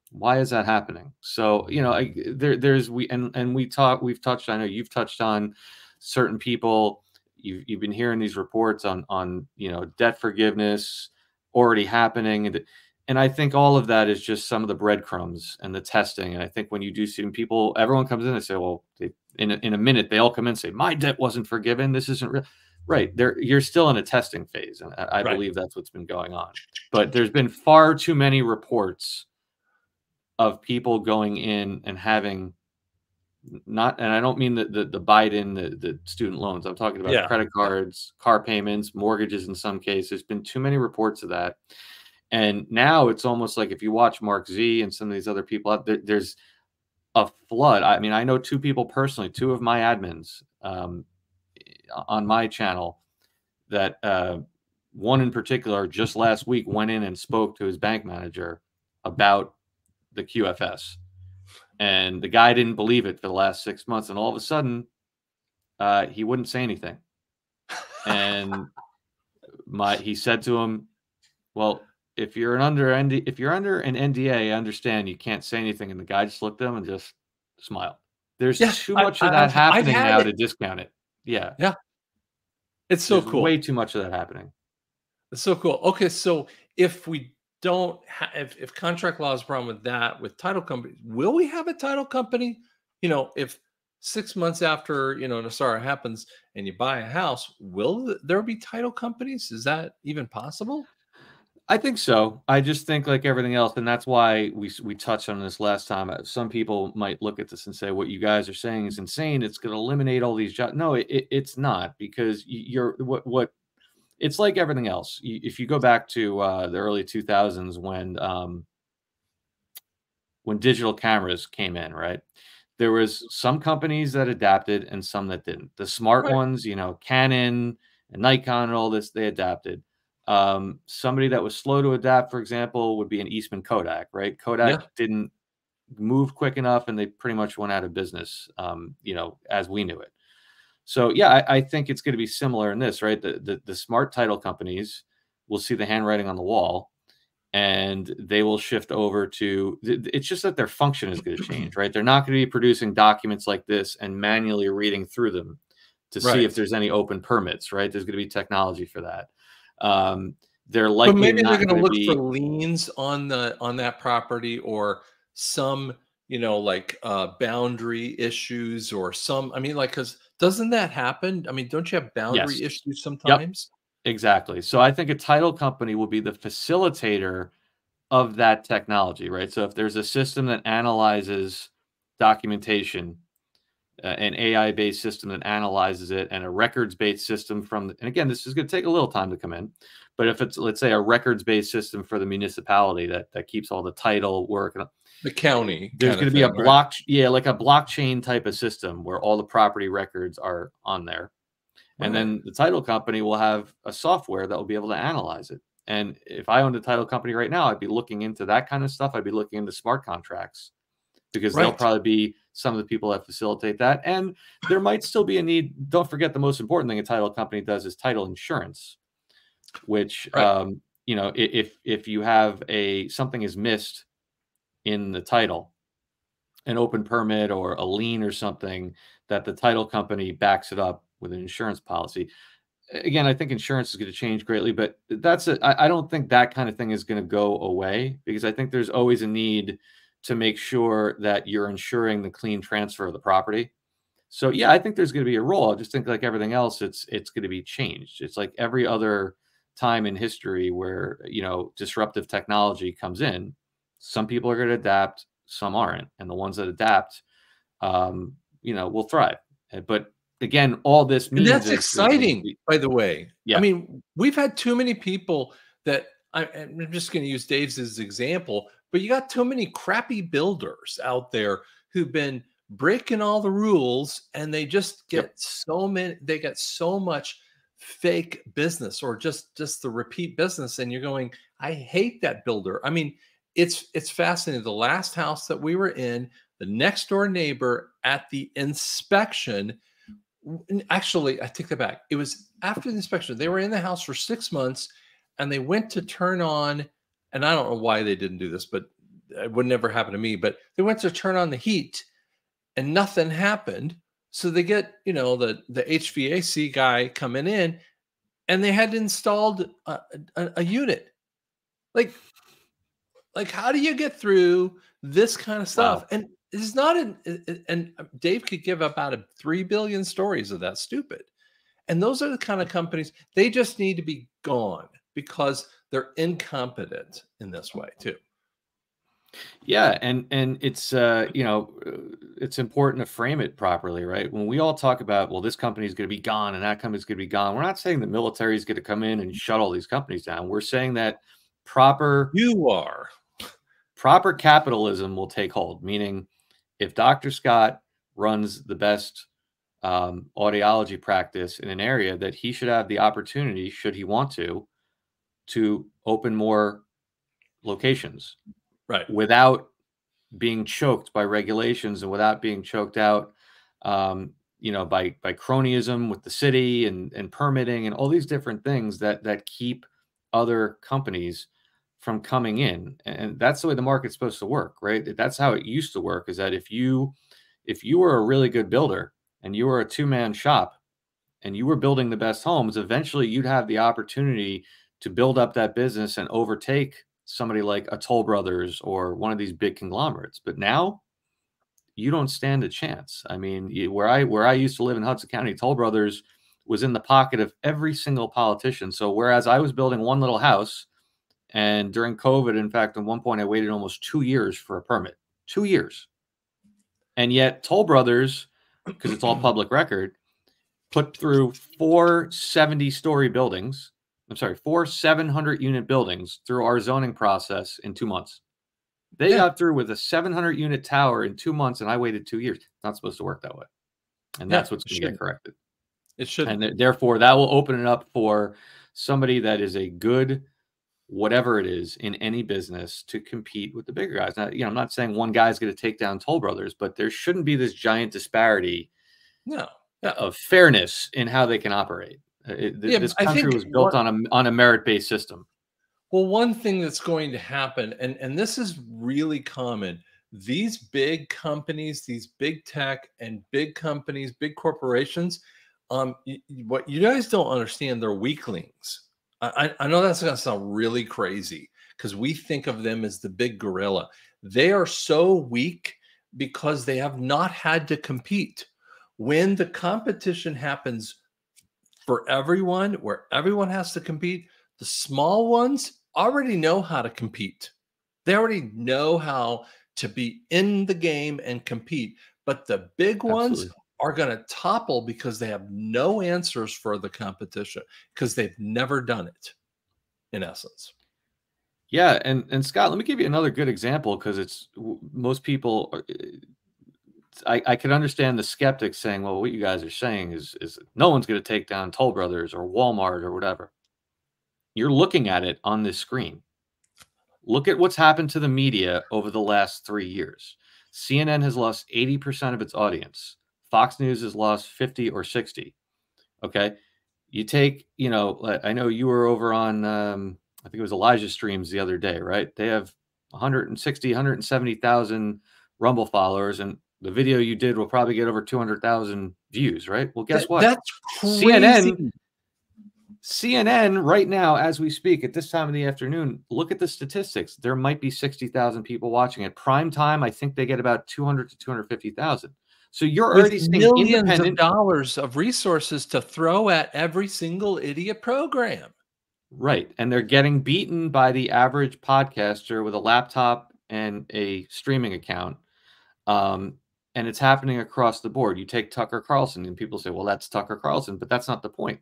why is that happening? So, we've touched, I know you've touched on certain people, you've been hearing these reports on debt forgiveness already happening, and I think all of that is just some of the breadcrumbs and the testing. And I think when you do see people, everyone comes in and say, well, in a minute they all come in and say my debt wasn't forgiven. This isn't real. Right there, you're still in a testing phase, and I Right. believe that's what's been going on. But there's been far too many reports of people going in and having not, and I don't mean the Biden, the student loans. I'm talking about Yeah. credit cards, car payments, mortgages in some cases. There's been too many reports of that. And now it's almost like if you watch Mark Z and some of these other people out there, there's a flood. I mean, I know two people personally, two of my admins on my channel that one in particular just last week went in and spoke to his bank manager about the QFS. And the guy didn't believe it for the last 6 months. And all of a sudden, he wouldn't say anything. And he said to him, well, if you're under an NDA, I understand you can't say anything. And the guy just looked at him and just smiled. There's Yeah. too much of that I've happening had now it. to discount it. Yeah. Yeah. It's so There's cool. way too much of that happening. It's so cool. Okay. So if we don't have, if contract law is a problem with that, with title companies, will we have a title company? If 6 months after, NESARA happens and you buy a house, will there be title companies? Is that even possible? I think so. I just think like everything else, and that's why we touched on this last time. Some people might look at this and say, "What you guys are saying is insane. It's going to eliminate all these jobs." No, it's not, because you're what it's like everything else. If you go back to the early 2000s when digital cameras came in, right? There was some companies that adapted and some that didn't. The smart Right. ones, Canon and Nikon and all this, they adapted. Somebody that was slow to adapt, for example, would be an Eastman Kodak, right? Kodak Yeah. didn't move quick enough and they pretty much went out of business, as we knew it. So yeah, I think it's going to be similar in this, right? The smart title companies will see the handwriting on the wall and they will shift over to it's just that their function is going to change, right? They're not going to be producing documents like this and manually reading through them to see if Right. there's any open permits, right? There's going to be technology for that. They're But likely maybe they're not going to going to look for be. liens on that property, or some, like boundary issues, or some. I mean, like, because doesn't that happen? I mean, don't you have Yes. boundary issues Yep. sometimes? Exactly. So I think a title company will be the facilitator of that technology, right? So if there's a system that analyzes documentation, an AI-based system that analyzes it, and a records-based system and again, this is going to take a little time to come in, but if it's, let's say, a records-based system for the municipality that keeps all the title work, The county there's kind going of to be a thing, right? like a blockchain type of system where all the property records are on there. And Right. then the title company will have a software that will be able to analyze it. And if I owned a title company right now, I'd be looking into that kind of stuff. I'd be looking into smart contracts, because they'll Right. probably be some of the people that facilitate that. And there might still be a need. Don't forget, the most important thing a title company does is title insurance, which, Right. if you have something is missed in the title, an open permit or a lien or something, that the title company backs it up with an insurance policy. Again, I think insurance is going to change greatly, but I don't think that kind of thing is going to go away, because I think there's always a need to make sure that you're ensuring the clean transfer of the property. So yeah, I think there's going to be a role. I just think like everything else, it's going to be changed. It's like every other time in history where, disruptive technology comes in, some people are going to adapt, some aren't. And the ones that adapt, will thrive. But again, all this And means that's is exciting, by the way. I yeah. mean, we've had too many people that I'm just going to use Dave's as example, but you got too many crappy builders out there who've been breaking all the rules, and they just Yep. get they get so much fake business, or just the repeat business, and you're going, I hate that builder. I mean, it's fascinating. The last house that we were in, the next door neighbor at the inspection, actually, I take that back. It was after the inspection. They were in the house for 6 months, and they went to turn on, and I don't know why they didn't do this, but it would never happen to me. But they went to turn on the heat, and nothing happened. So they get, the HVAC guy coming in, and they had installed a unit. Like, how do you get through this kind of stuff? Wow. And it's not and Dave could give about 3 billion stories of that stupid. And those are the kind of companies, they just need to be gone because they're incompetent in this way too. Yeah, and it's it's important to frame it properly, right? When we all talk about, well, this company is going to be gone and that company's going to be gone, we're not saying the military is going to come in and shut all these companies down. We're saying that proper You are. proper capitalism will take hold. Meaning, if Dr. Scott runs the best audiology practice in an area, that he should have the opportunity, should he want to open more locations Right. without being choked by regulations and without being choked out, by cronyism with the city and permitting and all these different things that keep other companies from coming in. And that's the way the market's supposed to work, right? That's how it used to work. Is that if you were a really good builder and you were a two-man shop and you were building the best homes, eventually you'd have the opportunity to build up that business and overtake somebody like a Toll Brothers or one of these big conglomerates. But now you don't stand a chance. I mean, where I used to live in Hudson County, Toll Brothers was in the pocket of every single politician. So whereas I was building one little house, and during COVID, in fact, at one point I waited almost 2 years for a permit. 2 years. And yet Toll Brothers, because it's all public record, put through four 70-story buildings. I'm sorry, four 700-unit buildings through our zoning process in 2 months. They Yeah. got through with a 700-unit tower in 2 months, and I waited 2 years. It's not supposed to work that way. And Yeah. that's what's It going to get shouldn't. corrected. It shouldn't. And therefore, that will open it up for somebody that is a good, whatever it is, in any business to compete with the bigger guys. Now, I'm not saying one guy's going to take down Toll Brothers, but there shouldn't be this giant disparity No. Yeah. of fairness in how they can operate. Yeah, This I country think was built on a merit-based system. well, one thing that's going to happen, and this is really common, these big companies, these big tech and big companies, big corporations, what you guys don't understand, they're weaklings. I know that's going to sound really crazy because we think of them as the big gorilla. They are so weak because they have not had to compete. When the competition happens for everyone, where everyone has to compete, the small ones already know how to compete. They already know how to be in the game and compete. But the big ones Absolutely. are going to topple because they have no answers for the competition because they've never done it, in essence. Yeah, and Scott, let me give you another good example because most people. I can understand the skeptics saying, "Well, what you guys are saying is no one's going to take down Toll Brothers or Walmart or whatever." You're looking at it on this screen. Look at what's happened to the media over the last 3 years. CNN has lost 80% of its audience. Fox News has lost 50 or 60. Okay. You take, I know you were over on, I think it was Elijah Streams the other day, right? They have 160, 170,000 Rumble followers, and the video you did will probably get over 200,000 views, right? Well, guess what? That's CNN crazy. CNN right now, as we speak, at this time of the afternoon, look at the statistics. There might be 60,000 people watching it. Prime time, I think they get about 200 to 250,000. So you're With already seeing millions of independent, dollars of resources to throw at every single idiot program. right? And they're getting beaten by the average podcaster with a laptop and a streaming account. And it's happening across the board. You take Tucker Carlson, and people say, well, that's Tucker Carlson, but that's not the point.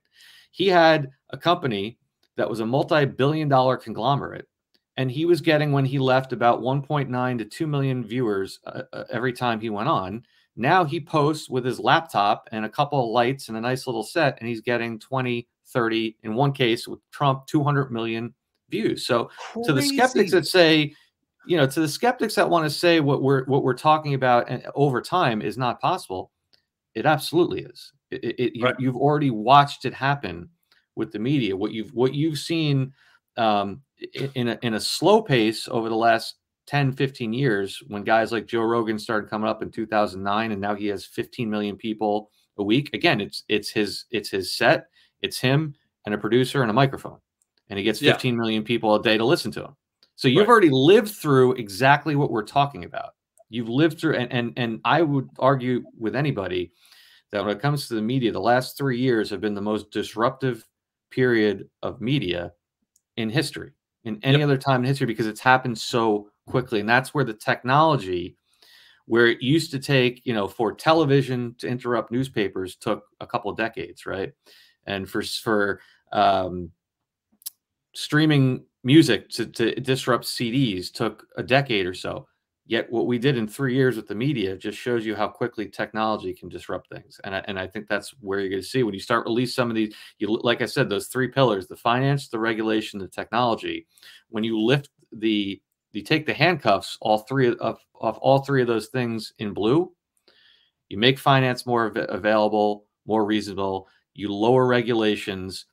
He had a company that was a multi-billion-dollar conglomerate, and he was getting, when he left, about 1.9 to 2 million viewers every time he went on. Now he posts with his laptop and a couple of lights and a nice little set, and he's getting 20, 30, in one case with Trump, 200 million views. So to the skeptics Crazy. that say, to the skeptics that want to say what we're talking about over time is not possible, it absolutely is. Right. You've already watched it happen with the media. What you've seen in a slow pace over the last 10, 15 years when guys like Joe Rogan started coming up in 2009, and now he has 15 million people a week. Again, it's his set, it's him and a producer and a microphone, and he gets Yeah. 15 million people a day to listen to him. So you've Right. already lived through exactly what we're talking about. You've lived through, and I would argue with anybody that when it comes to the media, the last 3 years have been the most disruptive period of media in history, in any other time in history, because it's happened so quickly. And that's where the technology, where it used to take, you know, for television to interrupt newspapers took a couple of decades, right? And for streaming music to disrupt CDs took a decade or so. Yet what we did in 3 years with the media just shows you how quickly technology can disrupt things. And I think that's where you're going to see when you start release some of these, like I said, those 3 pillars: the finance, the regulation, the technology. When you you take the handcuffs, all three of all 3 of those things in blue, you make finance more available, more reasonable, you lower regulations,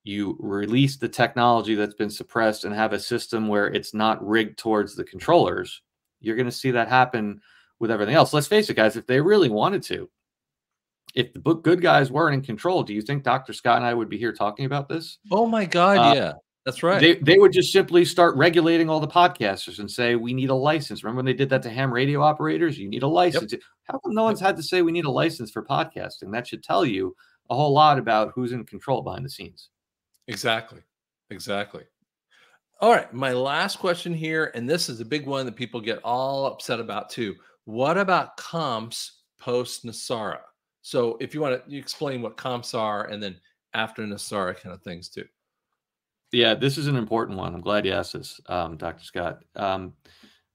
you release the technology that's been suppressed and have a system where it's not rigged towards the controllers. You're going to see that happen with everything else. Let's face it, guys, if they really wanted to, if the good guys weren't in control, do you think Dr. Scott and I would be here talking about this? Oh my God. Uh, Yeah, that's right. they would just simply start regulating all the podcasters and say, we need a license. Remember when they did that to ham radio operators? You need a license. Yep. How come no one's had to say we need a license for podcasting? That should tell you a whole lot about who's in control behind the scenes. Exactly. Exactly. All right. My last question here, and this is a big one that people get all upset about too. What about comps post NESARA? So if you want to explain what comps are, and then after NESARA kind of things too. Yeah, this is an important one. I'm glad you asked this, Dr. Scott.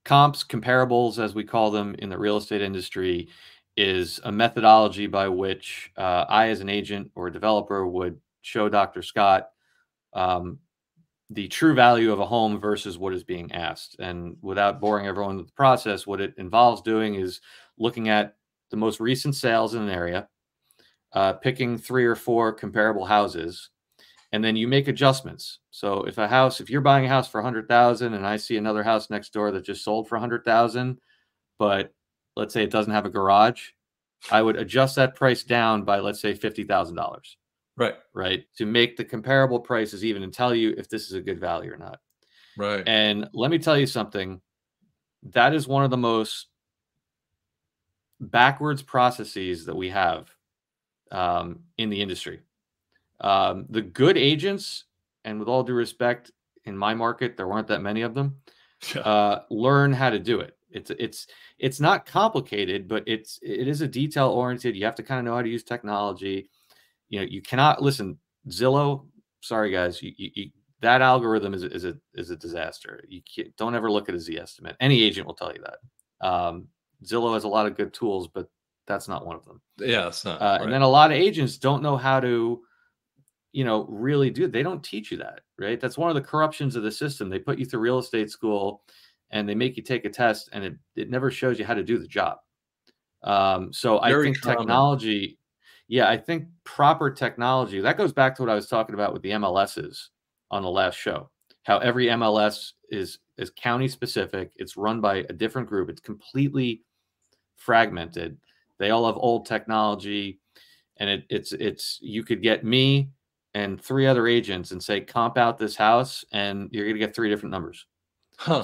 Comps, comparables, as we call them in the real estate industry, is a methodology by which I, as an agent or a developer, would show Dr. Scott the true value of a home versus what is being asked. And without boring everyone with the process, what it involves doing is looking at the most recent sales in an area, picking 3 or 4 comparable houses, and then you make adjustments. So if you're buying a house for 100,000 and I see another house next door that just sold for 100,000, but let's say it doesn't have a garage, I would adjust that price down by, let's say, $50,000. Right. Right. To make the comparable prices even and tell you if this is a good value or not. Right. And let me tell you something, that is one of the most backwards processes that we have in the industry. The good agents, and with all due respect, in my market, there weren't that many of them, learn how to do it. It's not complicated, but it is a detail oriented. You have to kind of know how to use technology. You know, you cannot listen. Zillow, sorry guys, that algorithm is a disaster. Don't ever look at a Z estimate. Any agent will tell you that. Zillow has a lot of good tools, but that's not one of them. Yeah, it's not. And then a lot of agents don't know how to, really do it. They don't teach you that, right? That's one of the corruptions of the system. They put you through real estate school and they make you take a test, and it never shows you how to do the job. So I think technology, I think proper technology, that goes back to what I was talking about with the MLSs on the last show, how every MLS is county specific. It's run by a different group. It's completely fragmented. They all have old technology, and it's you could get me and 3 other agents and say, comp out this house, and you're going to get 3 different numbers.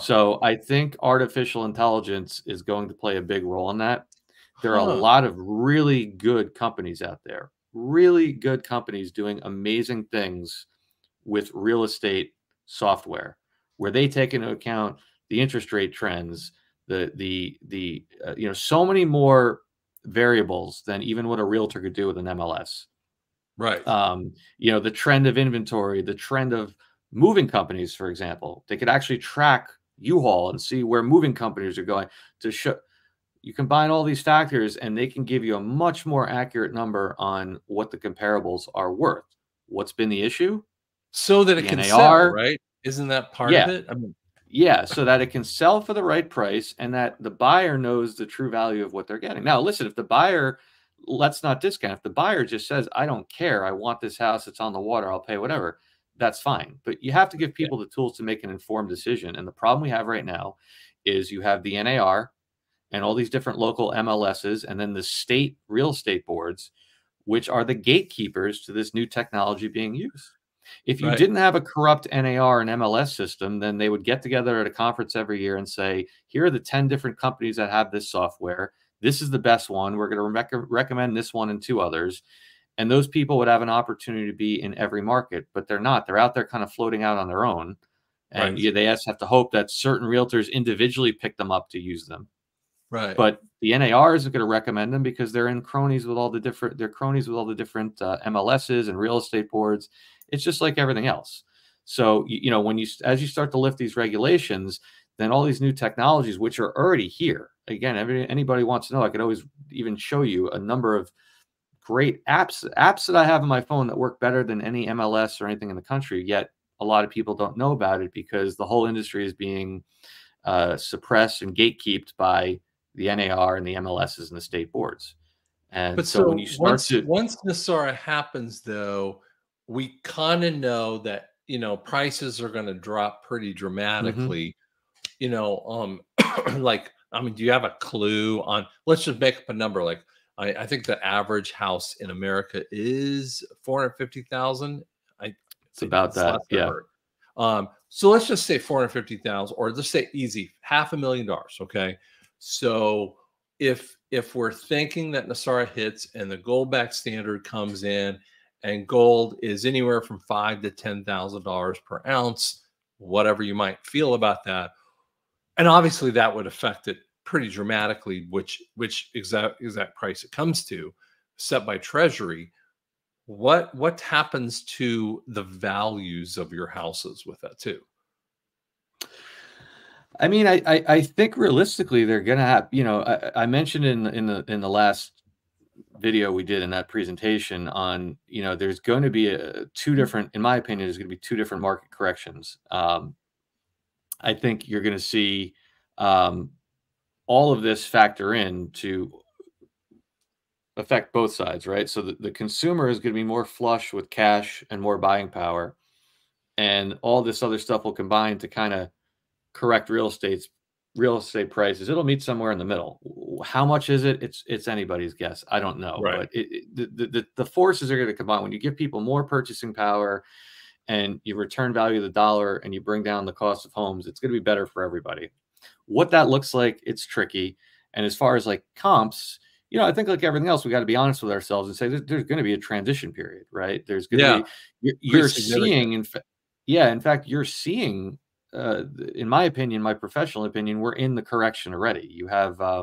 So I think artificial intelligence is going to play a big role in that. There are a lot of really good companies out there, really good companies doing amazing things with real estate software, where they take into account the interest rate trends, so many more variables than even what a realtor could do with an MLS. Right. The trend of inventory, the trend of moving companies, for example, they could actually track U-Haul and see where moving companies are going to show. You combine all these factors and they can give you a much more accurate number on what the comparables are worth. What's been the issue? So that it can sell, right? Isn't that part of it? I mean, so that it can sell for the right price and that the buyer knows the true value of what they're getting. Now, listen, if the buyer, let's not discount, if the buyer just says, I don't care, I want this house, it's on the water, I'll pay whatever, that's fine. But you have to give people the tools to make an informed decision. And the problem we have right now is you have the NAR and all these different local MLSs, and then the state real estate boards, which are the gatekeepers to this new technology being used. If you Right. didn't have a corrupt NAR and MLS system, then they would get together at a conference every year and say, here are the 10 different companies that have this software. This is the best one. We're going to recommend this one and 2 others. And those people would have an opportunity to be in every market, but they're not. They're out there kind of floating out on their own. And Right. they just have to hope that certain realtors individually pick them up to use them. Right. But the NAR isn't going to recommend them because they're cronies with all the different MLSs and real estate boards. It's just like everything else. So, as you start to lift these regulations, then all these new technologies, which are already here, again, anybody wants to know, I could always even show you a number of great apps that I have on my phone that work better than any MLS or anything in the country. Yet a lot of people don't know about it because the whole industry is being suppressed and gatekept by the NAR and the MLSs and the state boards. And But so when you so start to, once NESARA happens, though, we kind of know that prices are going to drop pretty Mhm. dramatically. Like, I mean, do you have a clue on? Let's just make up a number. Like, I think the average house in America is 450,000. It's about It's less that, I yeah. heard. So let's just say 450,000, or let's say easy $500,000. Okay, so if we're thinking that NESARA hits and the gold back standard comes in, and gold is anywhere from $5,000 to $10,000 per ounce, whatever you might feel about that, and obviously that would affect it pretty dramatically, which exact price it comes to, set by Treasury. What happens to the values of your houses with that too? I mean, I think realistically they're gonna have, I mentioned in the last video we did in that presentation on, there's going to be two different, in my opinion, there's going to be 2 different market corrections. I think you're going to see um, all of this factor in to affect both sides, right? So the consumer is going to be more flush with cash and more buying power, and all this other stuff will combine to kind of correct real estate prices. It'll meet somewhere in the middle. How much is it? It's anybody's guess. I don't know, Right. but the forces are going to combine when you give people more purchasing power and you return value of the dollar and you bring down the cost of homes. It's going to be better for everybody. What that looks like, it's tricky. And as far as like comps, I think like everything else, we got to be honest with ourselves and say there's going to be a transition period, right? There's going to Yeah, be pretty you're significant. seeing in fact you're seeing in my opinion, my professional opinion, we're in the correction already. You have I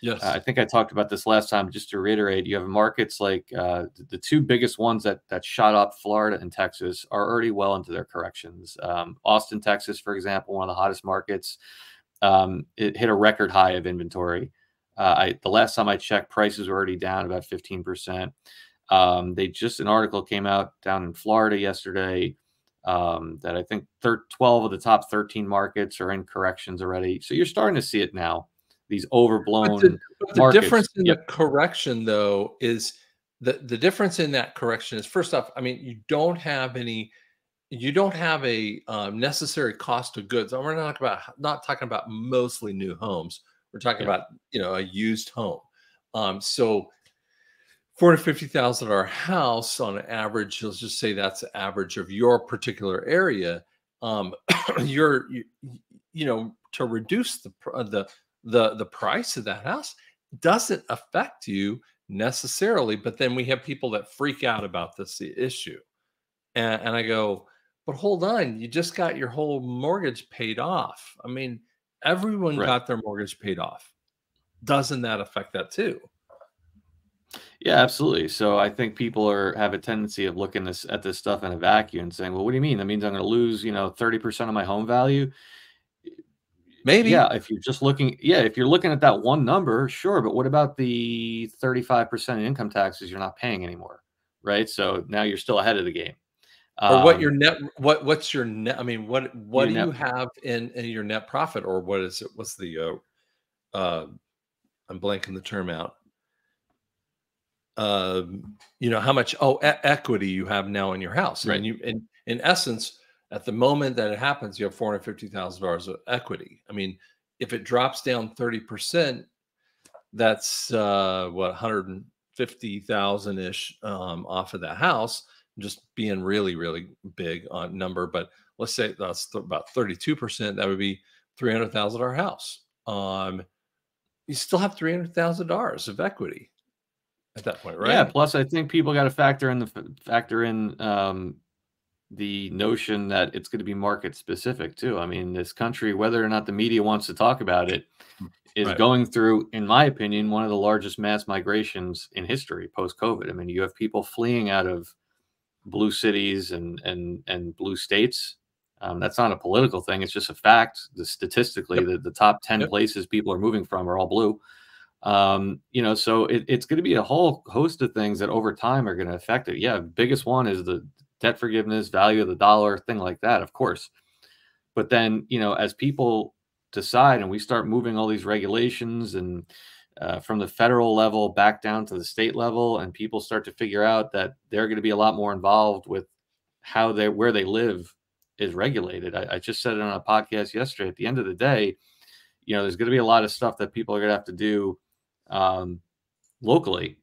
Yes. think I talked about this last time. Just to reiterate, you have markets like the 2 biggest ones that shot up, Florida and Texas, are already well into their corrections. Austin, Texas, for example, one of the hottest markets, it hit a record high of inventory. The last time I checked, prices were already down about 15%. An article came out down in Florida yesterday that I think 12 of the top 13 markets are in corrections already. So you're starting to see it now. These But the overblown but the difference markets. in the Yep. correction, though, is the difference in that correction is, first off, I mean, you don't have a necessary cost of goods. And we're not talking about mostly new homes. We're talking Yep. about a used home. So $450,000 house on average, let's just say that's the average of your particular area. Um, to reduce the price of that house doesn't affect you necessarily. But then we have people that freak out about this issue, and I go, but hold on, you just got your whole mortgage paid off. I mean, everyone Right. got their mortgage paid off. Doesn't that affect that too? Yeah, absolutely. So I think people have a tendency of looking at this stuff in a vacuum and saying, well, what do you mean? That means I'm going to lose, 30% of my home value. Maybe. Yeah, if you're looking at that one number, sure, but what about the 35% income taxes you're not paying anymore, right? So now you're still ahead of the game. Or Um, what's your net? I mean, what your do you net, have in your net profit, or what is it? What's the uh I'm blanking the term out. How much equity you have now in your house, and right? in essence, at the moment that it happens, you have $450,000 of equity. I mean, if it drops down 30%, that's what, 150,000 ish off of that house. Just being really, really big on number, but let's say that's about 32%. That would be $300,000 house. You still have $300,000 of equity at that point, Yeah. right? Plus, I think people got to factor in the notion that it's going to be market specific too. I mean, this country, whether or not the media wants to talk about it, is Right. going through, in my opinion, one of the largest mass migrations in history post-COVID. I mean, you have people fleeing out of blue cities and blue states. That's not a political thing; it's just a fact. Statistically, Yep. the top 10 Yep. places people are moving from are all blue. So it's going to be a whole host of things that over time are going to affect it. Yeah, biggest one is the debt forgiveness, value of the dollar, thing like that, of course. But then, as people decide and we start moving all these regulations and from the federal level back down to the state level, and people start to figure out that they're going to be a lot more involved with where they live is regulated. I just said it on a podcast yesterday. At the end of the day, there's going to be a lot of stuff that people are going to have to do locally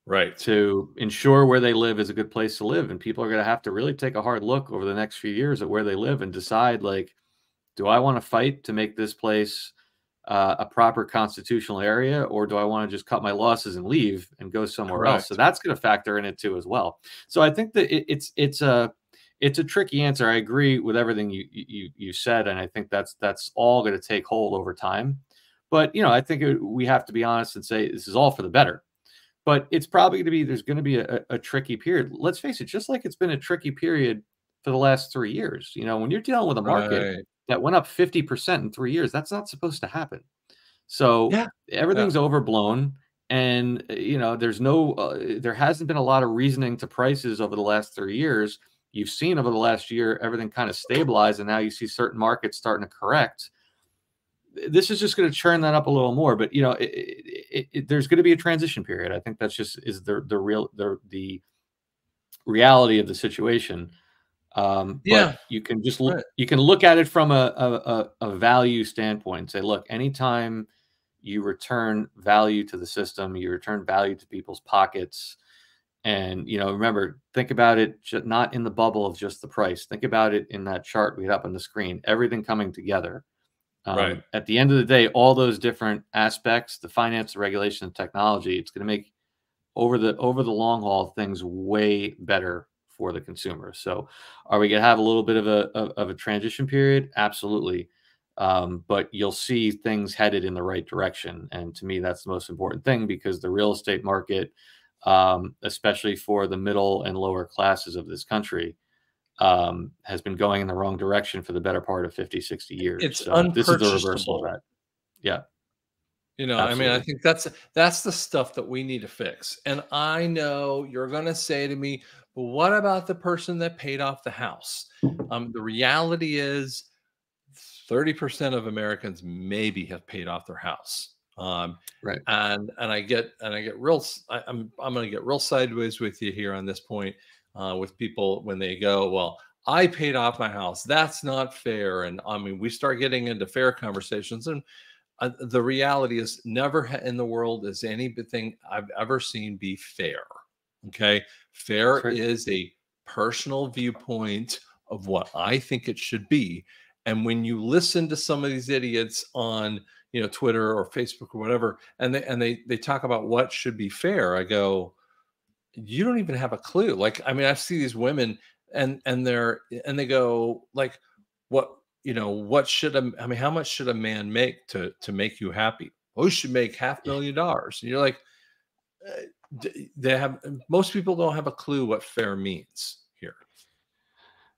Right. to ensure where they live is a good place to live. And people are going to have to really take a hard look over the next few years at where they live and decide, like, do I want to fight to make this place a proper constitutional area, or do I want to just cut my losses and leave and go somewhere else? So Correct. that's going to factor in it too as well. So I think that it's a tricky answer. I agree with everything you said, and I think that's all going to take hold over time. But I think we have to be honest and say this is all for the better. But it's probably going to be there's going to be a tricky period. Let's face it, just like it's been a tricky period for the last 3 years. When you're dealing with a market Right. that went up 50% in 3 years, that's not supposed to happen. So Yeah. Yeah. everything's overblown, and there hasn't been a lot of reasoning to prices over the last 3 years. You've seen over the last year everything kind of stabilize, and now you see certain markets starting to correct. This is just going to churn that up a little more, but there's going to be a transition period. I think that's just is the reality of the situation. Yeah. But you can just Right. you can look at it from a value standpoint and say, look, anytime you return value to the system, you return value to people's pockets. And, remember, think about it not in the bubble of just the price. Think about it in that chart we had up on the screen, everything coming together. Right. At the end of the day, all those different aspects, the finance, the regulation, the technology, it's going to make over the long haul things way better for the consumer. So are we going to have a little bit of a transition period? Absolutely. But you'll see things headed in the right direction. And to me, that's the most important thing, because the real estate market, especially for the middle and lower classes of this country, has been going in the wrong direction for the better part of 50, 60 years. It's So this is the reversal of unpurchasable. that. Yeah, I mean, I absolutely. think that's the stuff that we need to fix. And I know you're going to say to me, "But what about the person that paid off the house?" The reality is 30% of Americans maybe have paid off their house. Right. And I get real I'm going to get real sideways with you here on this point, with people when they go, "Well, I paid off my house. That's not fair." And I mean, we start getting into fair conversations, and the reality is never in the world is anything I've ever seen be fair. Okay. That's Fair right. is a personal viewpoint of what I think it should be. And when you listen to some of these idiots on, Twitter or Facebook or whatever, and they talk about what should be fair, I go, you don't even have a clue. Like, I mean, I see these women, and they go like, what should I mean, how much should a man make to make you happy? Oh, you should make half Yeah. million dollars. And you're like, uh, they have most people don't have a clue what fair means here.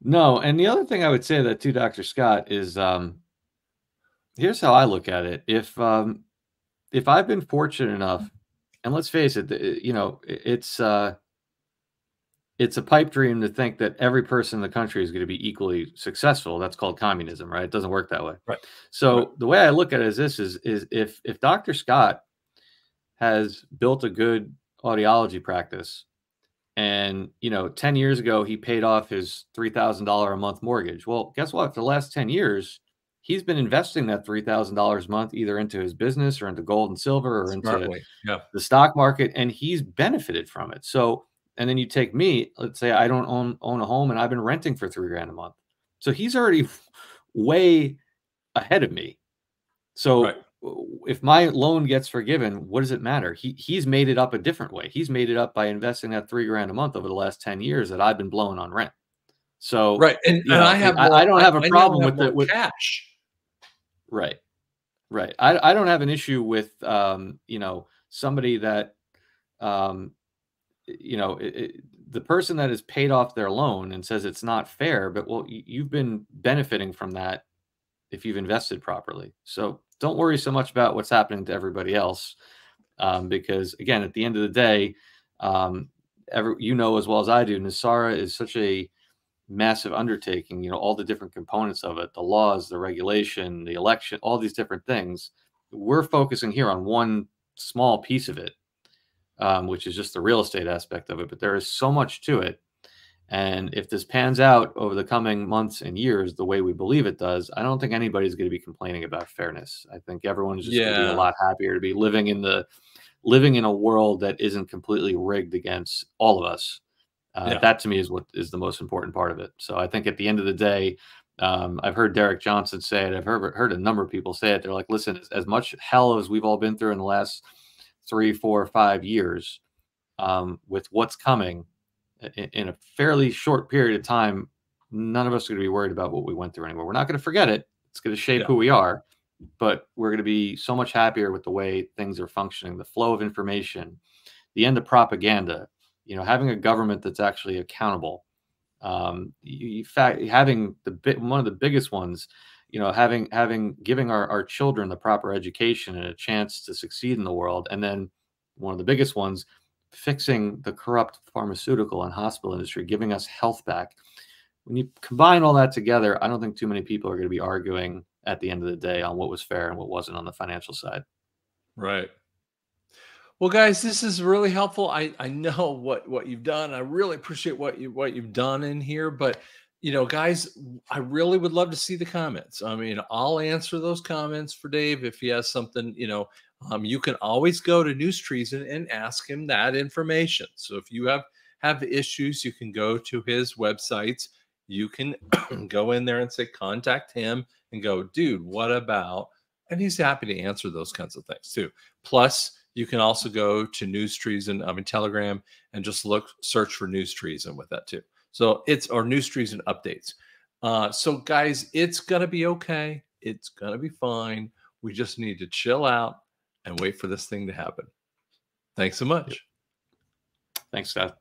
No, and the other thing I would say that to Dr. Scott is, here's how I look at it. If I've been fortunate enough, and let's face it, it's a pipe dream to think that every person in the country is going to be equally successful. That's called communism, right? It doesn't work that way. Right. Right. So the way I look at it is this: is if Dr. Scott has built a good audiology practice, And, 10 years ago, he paid off his $3,000 a month mortgage. Well, guess what? For the last 10 years, he's been investing that $3,000 a month either into his business or into gold and silver or into Smartly. Yeah. the stock market, and he's benefited from it. So, and then you take me, let's say I don't own a home and I've been renting for 3 grand a month. So he's already way ahead of me. Right. So if my loan gets forgiven, what does it matter? He's made it up a different way. He's made it up by investing that 3 grand a month over the last 10 years that I've been blowing on rent. So, Right. And I have I more, don't have a I now problem have with more the with cash. right. Right. I don't have an issue with somebody that um the person that has paid off their loan and says it's not fair, but well, you've been benefiting from that if you've invested properly. So don't worry so much about what's happening to everybody else, because again, at the end of the day, as well as I do, NESARA is such a massive undertaking. All the different components of it, the laws, the regulation, the election, all these different things. We're focusing here on one small piece of it, which is just the real estate aspect of it. But there is so much to it. And if this pans out over the coming months and years the way we believe it does, I don't think anybody's going to be complaining about fairness. I think everyone is just going to be a Yeah. lot happier to be living in a world that isn't completely rigged against all of us. Yeah. That to me is what is the most important part of it. So I think at the end of the day, I've heard Derek Johnson say it. I've heard a number of people say it. They're like, listen, as much hell as we've all been through in the last 3, 4, 5 years, with what's coming in a fairly short period of time, none of us are going to be worried about what we went through anymore. We're not going to forget it. It's going to shape Yeah. who we are, but we're going to be so much happier with the way things are functioning, the flow of information, the end of propaganda, having a government that's actually accountable. Having one of the biggest ones, giving our children the proper education and a chance to succeed in the world. And then one of the biggest ones, fixing the corrupt pharmaceutical and hospital industry, giving us health back. When you combine all that together, I don't think too many people are going to be arguing at the end of the day on what was fair and what wasn't on the financial side. Right. Well, guys, this is really helpful. I know what you've done. I really appreciate what you've done in here. But guys, I really would love to see the comments. I mean, I'll answer those comments for Dave if he has something. You can always go to News Treason and ask him that information. So if you have issues, you can go to his websites. You can go in there and say contact him and go, dude, what about? And he's happy to answer those kinds of things too. Plus, you can also go to News Treason, Telegram, and just search for News Treason with that too. So or News Treason updates. So guys, it's gonna be okay. It's gonna be fine. We just need to chill out and wait for this thing to happen. Thanks so much. Thanks, Scott.